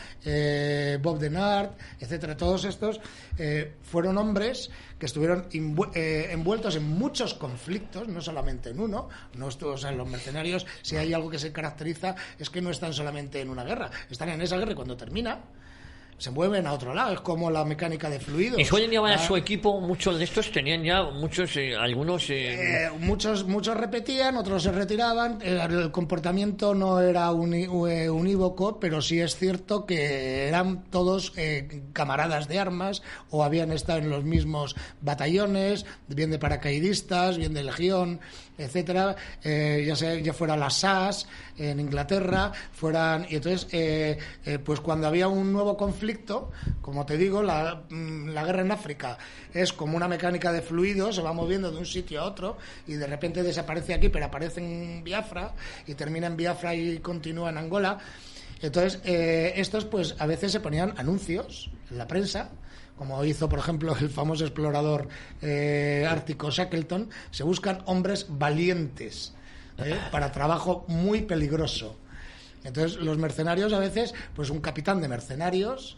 Bob Denard, etcétera. Todos estos fueron hombres que estuvieron envueltos en muchos conflictos, no solamente en uno. Los mercenarios, si hay algo que se caracteriza, es que no están solamente en una guerra, están en esa guerra y cuando termina se mueven a otro lado, es como la mecánica de fluidos. Y suelen llevar a su equipo, muchos de estos tenían ya algunos... Muchos repetían, otros se retiraban, el comportamiento no era unívoco, pero sí es cierto que eran todos camaradas de armas o habían estado en los mismos batallones, bien de paracaidistas, bien de legión, etcétera, ya fuera la SAS en Inglaterra, y entonces pues cuando había un nuevo conflicto, como te digo, la guerra en África es como una mecánica de fluidos, se va moviendo de un sitio a otro y de repente desaparece aquí pero aparece en Biafra y termina en Biafra y continúa en Angola. Entonces estos pues a veces se ponían anuncios en la prensa, como hizo, por ejemplo, el famoso explorador ártico Shackleton. Se buscan hombres valientes para trabajo muy peligroso. Entonces, los mercenarios a veces, pues un capitán de mercenarios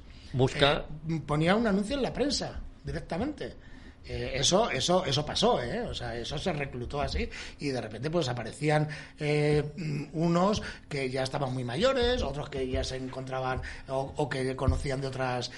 ponía un anuncio en la prensa directamente. Eso pasó, o sea, eso se reclutó así y de repente pues aparecían unos que ya estaban muy mayores, otros que ya se encontraban o que conocían de otras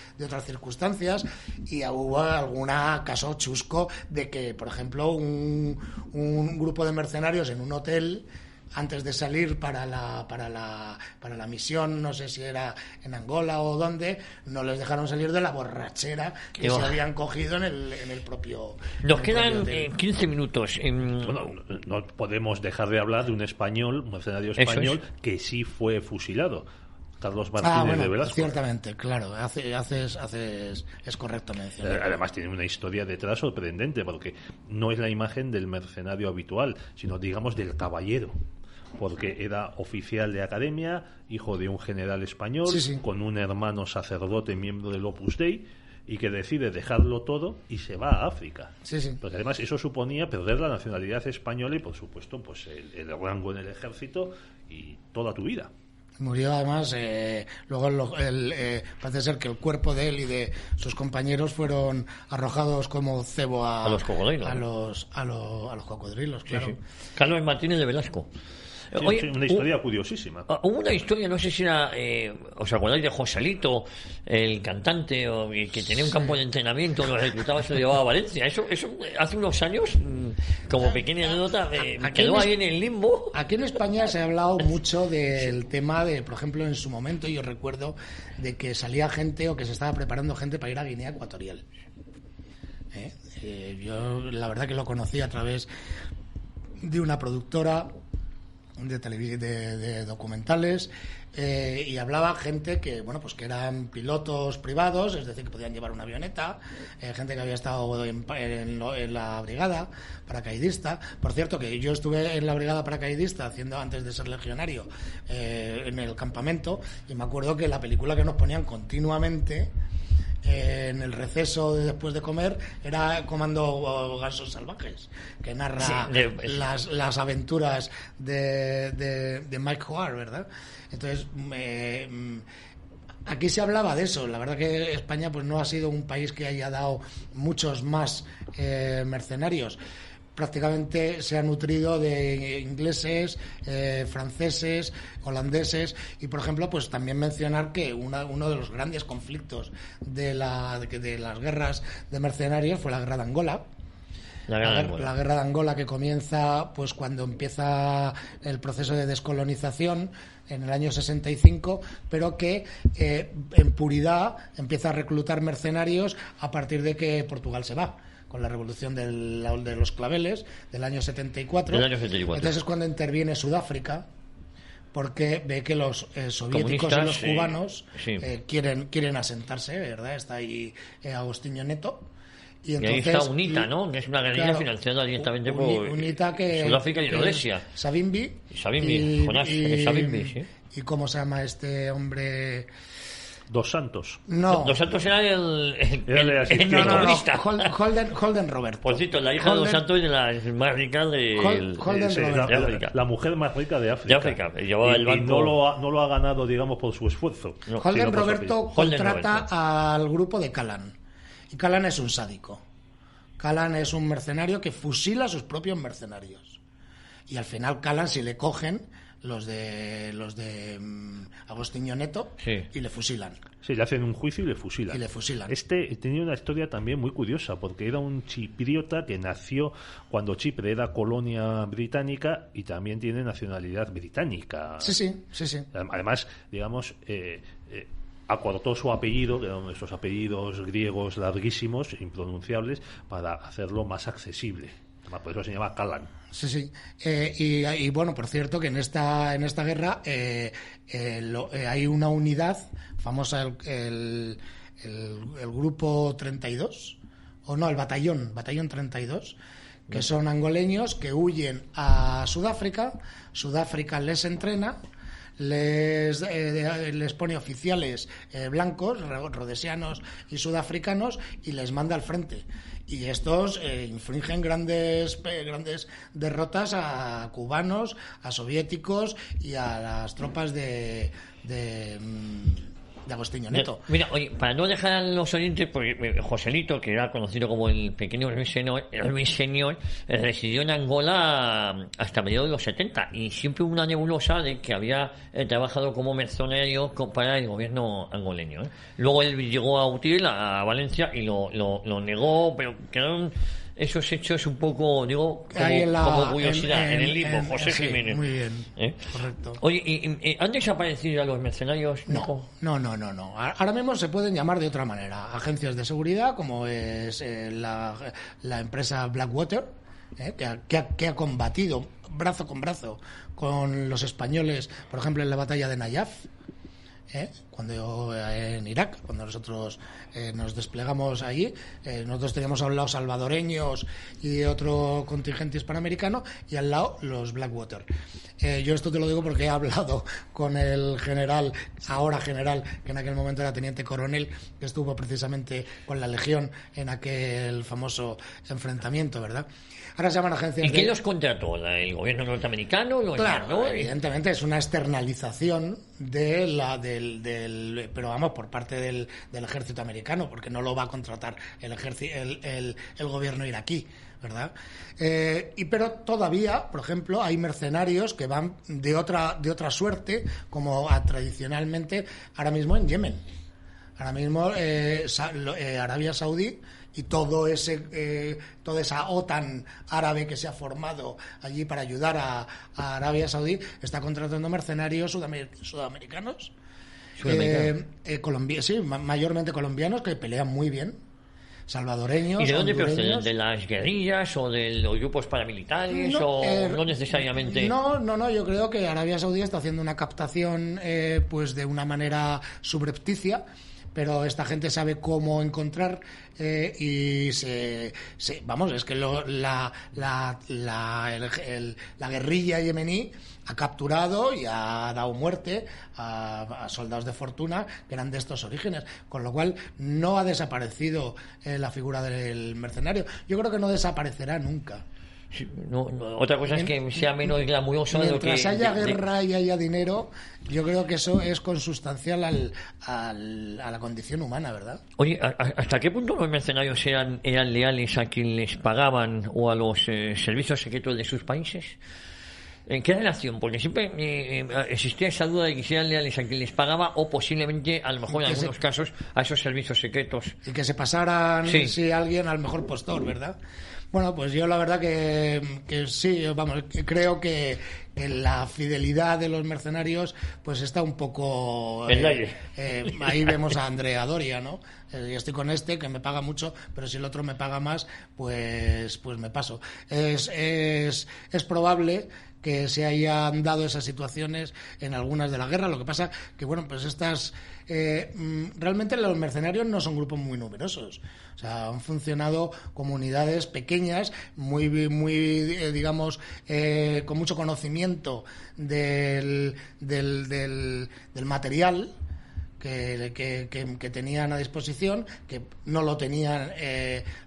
circunstancias, y hubo algún caso chusco de que, por ejemplo, un grupo de mercenarios en un hotel, antes de salir para la misión, no sé si era en Angola o dónde, no les dejaron salir de la borrachera que se habían cogido en el propio. Nos quedan 15 minutos. Bueno, no podemos dejar de hablar de un mercenario español que sí fue fusilado. Carlos Martínez de Velasco. Ciertamente, claro, es correcto mencionar. Además tiene una historia detrás sorprendente, porque no es la imagen del mercenario habitual, sino digamos del caballero, porque era oficial de academia, hijo de un general español, con un hermano sacerdote miembro del Opus Dei, y que decide dejarlo todo y se va a África. Porque además eso suponía perder la nacionalidad española y, por supuesto, pues el rango en el ejército y toda tu vida. Murió además, luego parece ser que el cuerpo de él y de sus compañeros fueron arrojados como cebo a los cocodrilos. A los cocodrilos, claro. Carlos Martínez de Velasco. Oye, una historia curiosísima. Hubo una historia, no sé si era, ¿os acordáis de Joselito, el cantante, que tenía un campo de entrenamiento, lo reclutaba, se lo llevaba a Valencia? Eso hace unos años, como pequeña anécdota, quedó ahí en el limbo. Aquí en España se ha hablado mucho del tema de, por ejemplo, en su momento yo recuerdo de que salía gente o que se estaba preparando gente para ir a Guinea Ecuatorial. Yo la verdad que lo conocí a través de una productora de documentales, y hablaba gente que que eran pilotos privados, es decir, que podían llevar una avioneta, gente que había estado en la brigada paracaidista. Por cierto, que yo estuve en la brigada paracaidista haciendo, antes de ser legionario, en el campamento, y me acuerdo que la película que nos ponían continuamente en el receso después de comer era Comando Gansos Salvajes, que narra las aventuras de Mike Hoare, ¿verdad? Entonces aquí se hablaba de eso. La verdad que España pues no ha sido un país que haya dado muchos más mercenarios. Prácticamente se ha nutrido de ingleses, franceses, holandeses, y por ejemplo pues también mencionar que uno de los grandes conflictos de las guerras de mercenarios fue la guerra de Angola. La guerra de Angola, que comienza pues cuando empieza el proceso de descolonización en el año 65, pero que en puridad empieza a reclutar mercenarios a partir de que Portugal se va, con la revolución de los claveles del año 74. Entonces es cuando interviene Sudáfrica, porque ve que los soviéticos y los cubanos quieren asentarse, ¿verdad? Está ahí Agostinho Neto. Y entonces, ahí está UNITA, ¿no? Que es una guerrilla financiada directamente por UNITA, Sudáfrica y Rhodesia. Savimbi, Jonás Savimbi, sí. ¿Y cómo se llama este hombre? Dos Santos. No. Dos Santos era el comunista. Holden Robert. Por cierto, la hija de Dos Santos es la más rica de África. La mujer más rica de África. Y no lo ha ganado, digamos, por su esfuerzo. Holden Roberto contrata al grupo de Callan. Y Callan es un sádico. Callan es un mercenario que fusila a sus propios mercenarios. Y al final Callan, si le cogen, Agostinho Neto, y le fusilan. Sí, le hacen un juicio y le fusilan. Este tenía una historia también muy curiosa, porque era un chipriota que nació cuando Chipre era colonia británica y también tiene nacionalidad británica. Sí. Además, digamos, acortó su apellido, que eran esos apellidos griegos larguísimos, impronunciables, para hacerlo más accesible. Por eso se llama Callan. Sí. Y bueno, por cierto, que en esta guerra hay una unidad famosa, el grupo 32, o no, el batallón 32, que son angoleños que huyen a Sudáfrica. Sudáfrica les entrena, les pone oficiales blancos, rhodesianos y sudafricanos, y les manda al frente. Y estos infringen grandes derrotas a cubanos, a soviéticos y a las tropas de Agostinho Neto. Mira, oye, para no dejar a los oyentes, porque Joselito, que era conocido como el pequeño Luis Señor, residió en Angola hasta mediados de los 70 y siempre hubo una nebulosa de que había trabajado como mercenario para el gobierno angoleño. Luego él llegó a Utiel, a Valencia, y lo negó, pero quedaron esos hechos un poco, digo, como curiosidad en el limbo. José Jiménez. Muy bien, correcto. Oye, ¿y han desaparecido ya los mercenarios? No. Ahora mismo se pueden llamar de otra manera. Agencias de seguridad, como es la empresa Blackwater, que ha combatido brazo con brazo con los españoles, por ejemplo, en la batalla de Nayaf. Cuando en Irak, cuando nosotros nos desplegamos allí, nosotros teníamos a un lado salvadoreños y otro contingente hispanoamericano, y al lado los Blackwater. Yo esto te lo digo porque he hablado con el general, ahora general, que en aquel momento era teniente coronel, que estuvo precisamente con la Legión en aquel famoso enfrentamiento, ¿verdad? Ahora se llaman agencias. ¿Y quién los contrató? ¿El gobierno norteamericano? Claro, evidentemente es una externalización pero vamos, por parte del ejército americano, porque no lo va a contratar el gobierno iraquí, ¿verdad? Pero todavía, por ejemplo, hay mercenarios que van de otra suerte, como tradicionalmente ahora mismo en Yemen. Ahora mismo Arabia Saudí y toda esa OTAN árabe que se ha formado allí para ayudar a Arabia Saudí está contratando mercenarios sudamericanos, mayormente colombianos, que pelean muy bien, salvadoreños. ¿Y de dónde proceden? ¿De las guerrillas o de los grupos paramilitares? No necesariamente. No, yo creo que Arabia Saudí está haciendo una captación pues de una manera subrepticia, pero esta gente sabe cómo encontrar y vamos, es que la guerrilla yemení ha capturado y ha dado muerte a soldados de fortuna que eran de estos orígenes, con lo cual no ha desaparecido la figura del mercenario. Yo creo que no desaparecerá nunca. Sí, otra cosa es que sea menos glamuroso de lo que... Mientras haya guerra y haya dinero, yo creo que eso es consustancial a la condición humana, ¿verdad? Oye, ¿hasta qué punto los mercenarios eran leales a quien les pagaban o a los servicios secretos de sus países? ¿En qué relación? Porque siempre existía esa duda de que sean leales a quien les pagaba o posiblemente, a lo mejor en algunos casos, a esos servicios secretos. Y que se pasaran, si alguien, al mejor postor, ¿verdad? Bueno, pues yo la verdad que sí, vamos, creo que la fidelidad de los mercenarios pues está un poco en el aire. Ahí vemos a Andrea Doria, ¿no? Yo estoy con este que me paga mucho, pero si el otro me paga más, pues me paso. Es probable que se hayan dado esas situaciones en algunas de la guerra. Lo que pasa que, bueno, pues realmente los mercenarios no son grupos muy numerosos. O sea, han funcionado como unidades pequeñas, muy digamos, con mucho conocimiento del material que tenían a disposición, que no lo tenían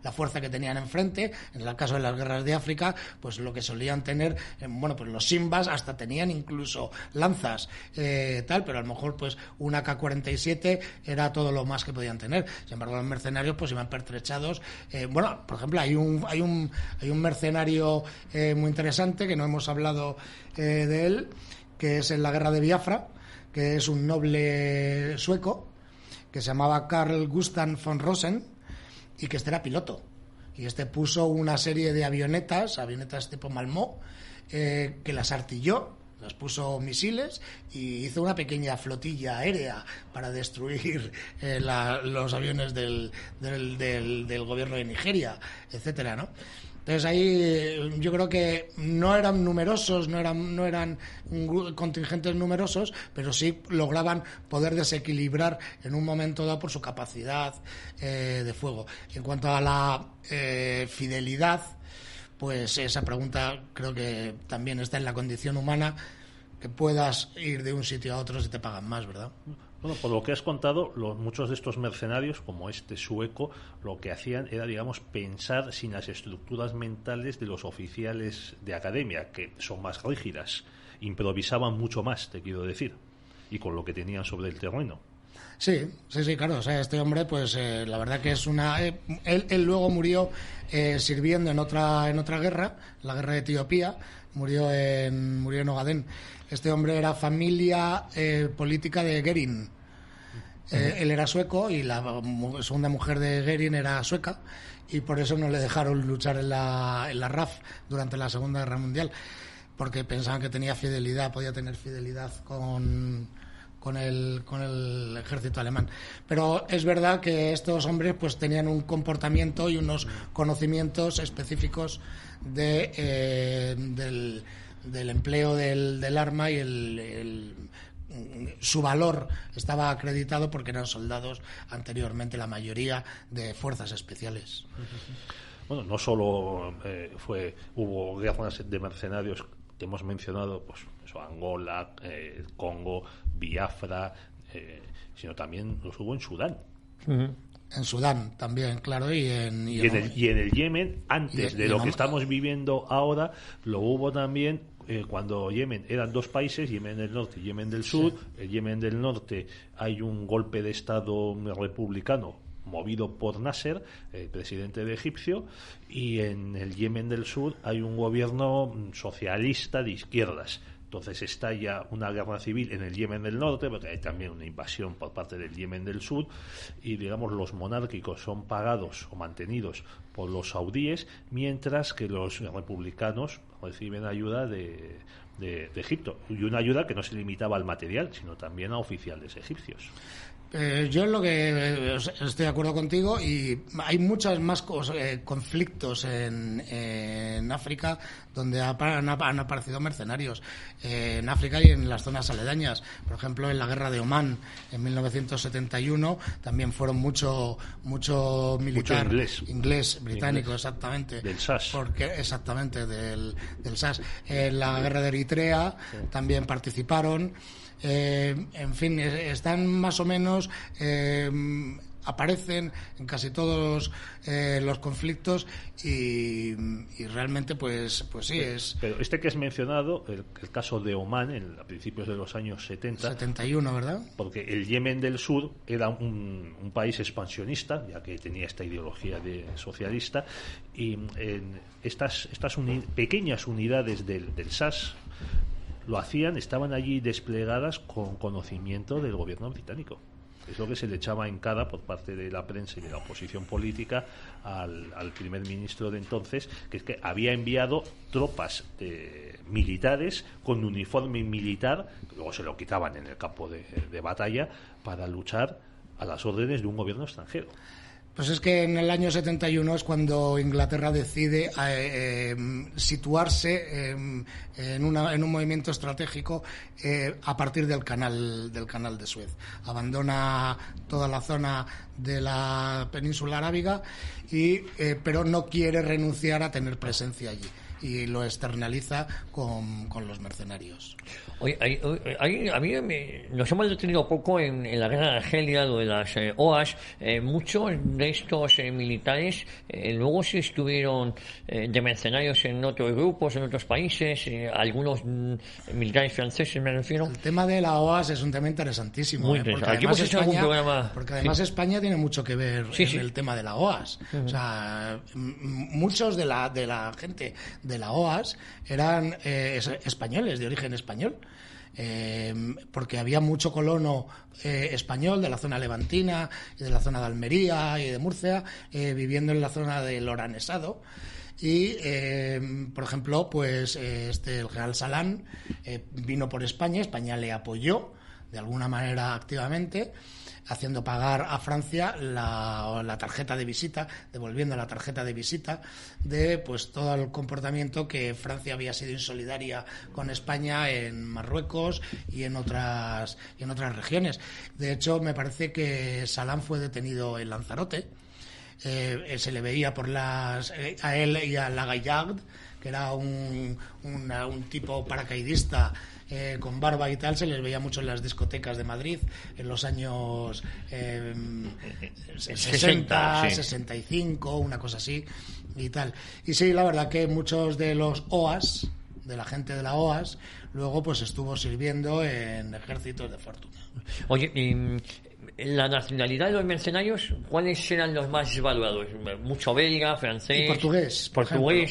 la fuerza que tenían enfrente. En el caso de las guerras de África, pues lo que solían tener, pues los Simbas hasta tenían incluso lanzas, pero a lo mejor pues una AK-47 era todo lo más que podían tener. Sin embargo, los mercenarios pues iban pertrechados. Por ejemplo, hay un mercenario muy interesante que no hemos hablado de él, que es en la guerra de Biafra, que es un noble sueco que se llamaba Carl Gustaf von Rosen, y que este era piloto. Y este puso una serie de avionetas tipo Malmö, que las artilló, las puso misiles y hizo una pequeña flotilla aérea para destruir los aviones del gobierno de Nigeria, etcétera, ¿no? Entonces ahí yo creo que no eran numerosos, no eran contingentes numerosos, pero sí lograban poder desequilibrar en un momento dado por su capacidad de fuego. En cuanto a la fidelidad, pues esa pregunta creo que también está en la condición humana, que puedas ir de un sitio a otro si te pagan más, ¿verdad? Bueno, por lo que has contado, muchos de estos mercenarios, como este sueco, lo que hacían era, digamos, pensar sin las estructuras mentales de los oficiales de academia, que son más rígidas. Improvisaban mucho más, te quiero decir, y con lo que tenían sobre el terreno. Sí, claro. O sea, este hombre, pues la verdad que es una... Él luego murió sirviendo en otra guerra, la guerra de Etiopía, murió en Ogadén. Este hombre era familia política de Göring. Él era sueco y la segunda mujer de Göring era sueca, y por eso no le dejaron luchar en la RAF durante la Segunda Guerra Mundial, porque pensaban que podía tener fidelidad con el ejército alemán. Pero es verdad que estos hombres pues tenían un comportamiento y unos conocimientos específicos del empleo del arma, y su valor estaba acreditado porque eran soldados anteriormente, la mayoría de fuerzas especiales. Bueno, no solo hubo guerras de mercenarios que hemos mencionado, pues eso, Angola, Congo, Biafra, sino también los hubo en Sudán. En Sudán también, claro, y en el Yemen, antes de lo que estamos viviendo ahora, lo hubo también cuando Yemen eran dos países, Yemen del Norte y Yemen del Sur. Sí. El Yemen del Norte hay un golpe de Estado republicano movido por Nasser, el presidente de Egipcio, y en el Yemen del Sur hay un gobierno socialista de izquierdas. Entonces estalla una guerra civil en el Yemen del Norte, porque hay también una invasión por parte del Yemen del Sur, y digamos los monárquicos son pagados o mantenidos por los saudíes, mientras que los republicanos reciben ayuda de Egipto, y una ayuda que no se limitaba al material, sino también a oficiales egipcios. Yo en lo que estoy de acuerdo contigo, y hay muchos más conflictos en África donde han aparecido mercenarios, en África y en las zonas aledañas. Por ejemplo, en la guerra de Omán en 1971 también fueron mucho militar, mucho inglés británico, exactamente, del SAS, exactamente del SAS. En la guerra de Eritrea también participaron. En fin, están más o menos, aparecen en casi todos los conflictos, y realmente pues sí es. Pero este que has mencionado, el caso de Omán, a principios de los años 71, ¿verdad? Porque el Yemen del Sur era un país expansionista, ya que tenía esta ideología socialista, y estas pequeñas unidades del SAS estaban allí desplegadas con conocimiento del gobierno británico. Es lo que se le echaba en cara por parte de la prensa y de la oposición política al primer ministro de entonces, que es que había enviado tropas militares con uniforme militar, que luego se lo quitaban en el campo de batalla, para luchar a las órdenes de un gobierno extranjero. Pues es que en el año 71 es cuando Inglaterra decide situarse en un movimiento estratégico a partir del canal de Suez. Abandona toda la zona de la península arábiga, pero no quiere renunciar a tener presencia allí, y lo externaliza con los mercenarios. Oye, a mí nos hemos detenido poco en la guerra de Argelia, lo de las OAS. Muchos de estos militares luego sí estuvieron de mercenarios en otros grupos, en otros países, algunos militares franceses, me refiero. El tema de la OAS es un tema interesantísimo. Muy interesante. Aquí hemos hecho algún programa. Porque además España tiene mucho que ver en el tema de la OAS. O sea, muchos de la gente de la OAS eran españoles, de origen español. porque había mucho colono español de la zona levantina y de la zona de Almería y de Murcia, viviendo en la zona del Oranesado. Y, por ejemplo, pues el general Salán vino por España le apoyó de alguna manera activamente, haciendo pagar a Francia la tarjeta de visita, devolviendo la tarjeta de visita de pues todo el comportamiento que Francia había sido insolidaria con España en Marruecos y en otras regiones. De hecho, me parece que Salán fue detenido en Lanzarote. Se le veía a él y a Lagallard, que era un tipo paracaidista con barba y tal, se les veía mucho en las discotecas de Madrid en los años 60, sí. 65, una cosa así y tal. Y sí, la verdad que muchos de los OAS, de la gente de la OAS, luego pues estuvo sirviendo en ejércitos de fortuna. Oye, la nacionalidad de los mercenarios, ¿cuáles eran los más evaluados? Mucho belga, francés, y portugués,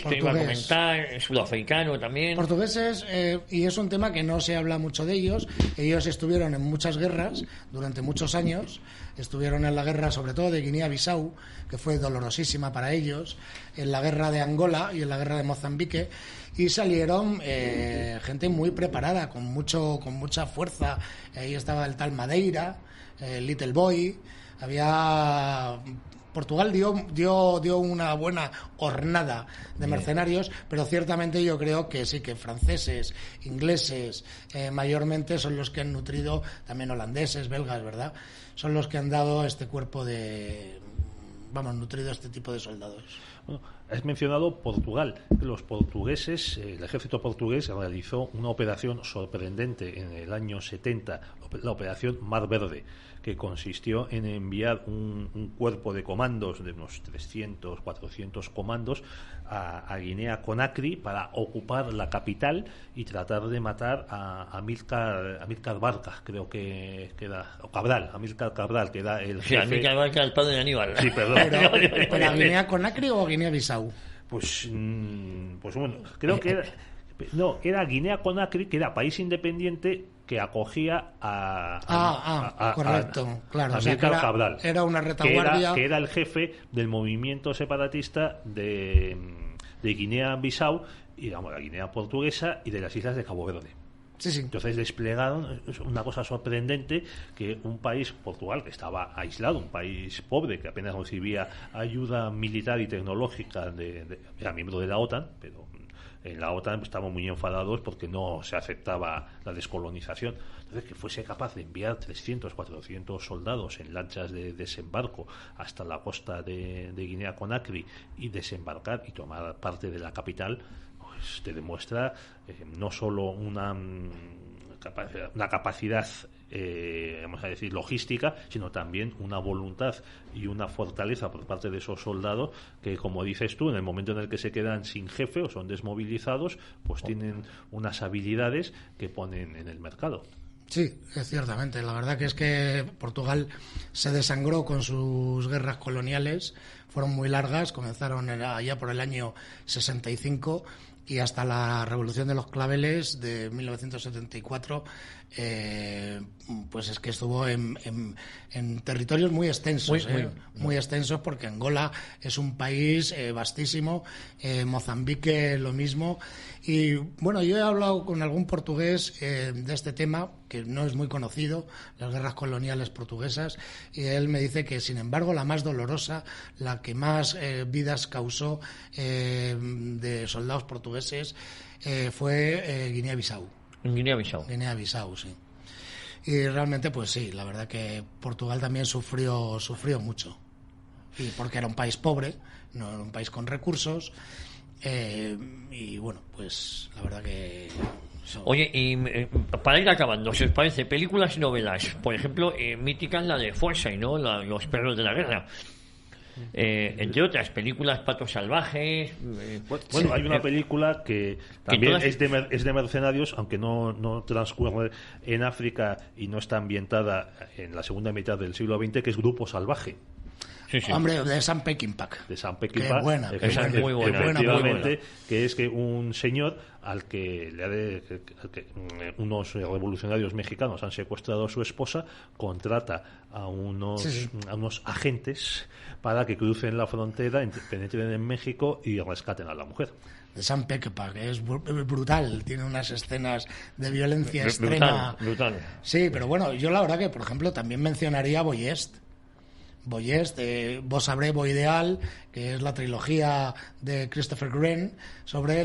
te iba a comentar, sudafricano también. Portugueses, y es un tema que no se habla mucho de ellos. Ellos estuvieron en muchas guerras durante muchos años. Estuvieron en la guerra, sobre todo de Guinea-Bissau, que fue dolorosísima para ellos, en la guerra de Angola y en la guerra de Mozambique, y salieron gente muy preparada, con mucha fuerza. Ahí estaba el tal Madeira, Little Boy. Portugal dio una buena hornada de mercenarios, pero ciertamente yo creo que sí, que franceses, ingleses, mayormente son los que han nutrido, también holandeses, belgas, ¿verdad? Son los que han dado este cuerpo nutrido este tipo de soldados. Bueno, has mencionado Portugal. Los portugueses, el ejército portugués realizó una operación sorprendente en el año 70, la operación Mar Verde, que consistió en enviar un cuerpo de comandos de unos 300, 400 comandos a Guinea-Conakry para ocupar la capital y tratar de matar a Amílcar Barca, creo que era, o Cabral, Amílcar Cabral, que era el jefe. Sí, Amílcar Barca, el padre de Aníbal. Sí, perdón. ¿Pero a Guinea-Conakry o a Guinea-Bissau? Pues bueno, creo que era Guinea-Conakry, que era país independiente que acogía correcto, claro, a Amílcar Cabral. Era una retaguardia. Que era el jefe del movimiento separatista de Guinea-Bissau, y la Guinea portuguesa y de las islas de Cabo Verde. Sí, sí. Entonces desplegaron una cosa sorprendente, que un país, Portugal, que estaba aislado, un país pobre, que apenas recibía ayuda militar y tecnológica, era miembro de la OTAN, pero en la OTAN estaban muy enfadados porque no se aceptaba la descolonización. Entonces, que fuese capaz de enviar 300, 400 soldados en lanchas de desembarco hasta la costa de Guinea-Conakry y desembarcar y tomar parte de la capital, pues te demuestra no solo una capacidad, vamos a decir, logística, sino también una voluntad y una fortaleza por parte de esos soldados que, como dices tú, en el momento en el que se quedan sin jefe o son desmovilizados, pues tienen unas habilidades que ponen en el mercado. Sí, ciertamente. La verdad que es que Portugal se desangró con sus guerras coloniales. Fueron muy largas, comenzaron allá por el año 65 y hasta la Revolución de los Claveles de 1974, pues es que estuvo en territorios muy extensos, muy extensos, porque Angola es un país vastísimo, Mozambique lo mismo. Y bueno, yo he hablado con algún portugués de este tema, que no es muy conocido, las guerras coloniales portuguesas, y él me dice que, sin embargo, la más dolorosa, la que más vidas causó de soldados portugueses, fue Guinea-Bissau. Guinea-Bissau, sí. Y realmente, pues sí, la verdad que Portugal también sufrió mucho. Y porque era un país pobre, no era un país con recursos. Y bueno, pues la verdad que... Oye, y para ir acabando, si os parece, películas y novelas, por ejemplo, míticas la de Forsyth, ¿no? Los perros de la guerra. Entre otras películas, Patos salvajes. Bueno, hay una película que también es de mercenarios, aunque no transcurre en África y no está ambientada en la segunda mitad del siglo XX, que es Grupo Salvaje. Sí, sí. Hombre, de Sam Peckinpah. De Sam Qué Peckinpah, buena, qué Esa es muy buena. efectivamente, que es que un señor al que unos revolucionarios mexicanos han secuestrado a su esposa, contrata a unos agentes para que crucen la frontera, penetren en México y rescaten a la mujer. De Sam Peckinpah, que es brutal, tiene unas escenas de violencia extrema. Brutal. Sí, pero bueno, yo la verdad que, por ejemplo, también mencionaría Boyest, Vos sabré, Bo Ideal, que es la trilogía de Christopher Wren sobre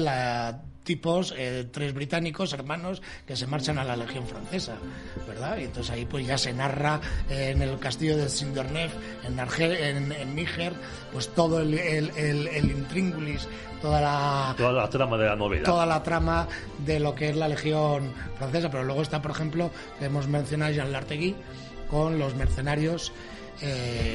tipos, 3 británicos hermanos que se marchan a la Legión Francesa, ¿verdad? Y entonces ahí pues ya se narra en el castillo de Sindornev, en Níger, pues todo el intríngulis, toda la trama de la novela. Toda la trama de lo que es la Legión Francesa. Pero luego está, por ejemplo, que hemos mencionado Jean Lartegui con los mercenarios.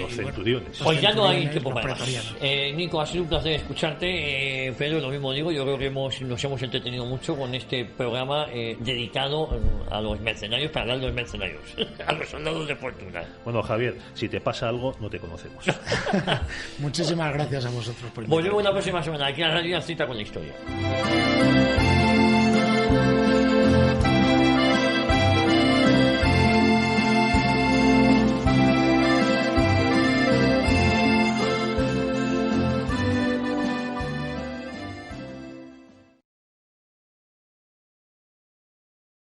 Los centuriones. Pues ya no hay tiempo los para más. pretorianos. Nico, ha sido un placer escucharte. Pedro, lo mismo digo, yo creo que nos hemos entretenido mucho con este programa dedicado a los mercenarios, para hablar de los mercenarios, a los soldados de fortuna. Bueno, Javier, si te pasa algo, no te conocemos. Muchísimas gracias a vosotros por invitarme. Volvemos la próxima semana aquí a la Radio Cita con la Historia.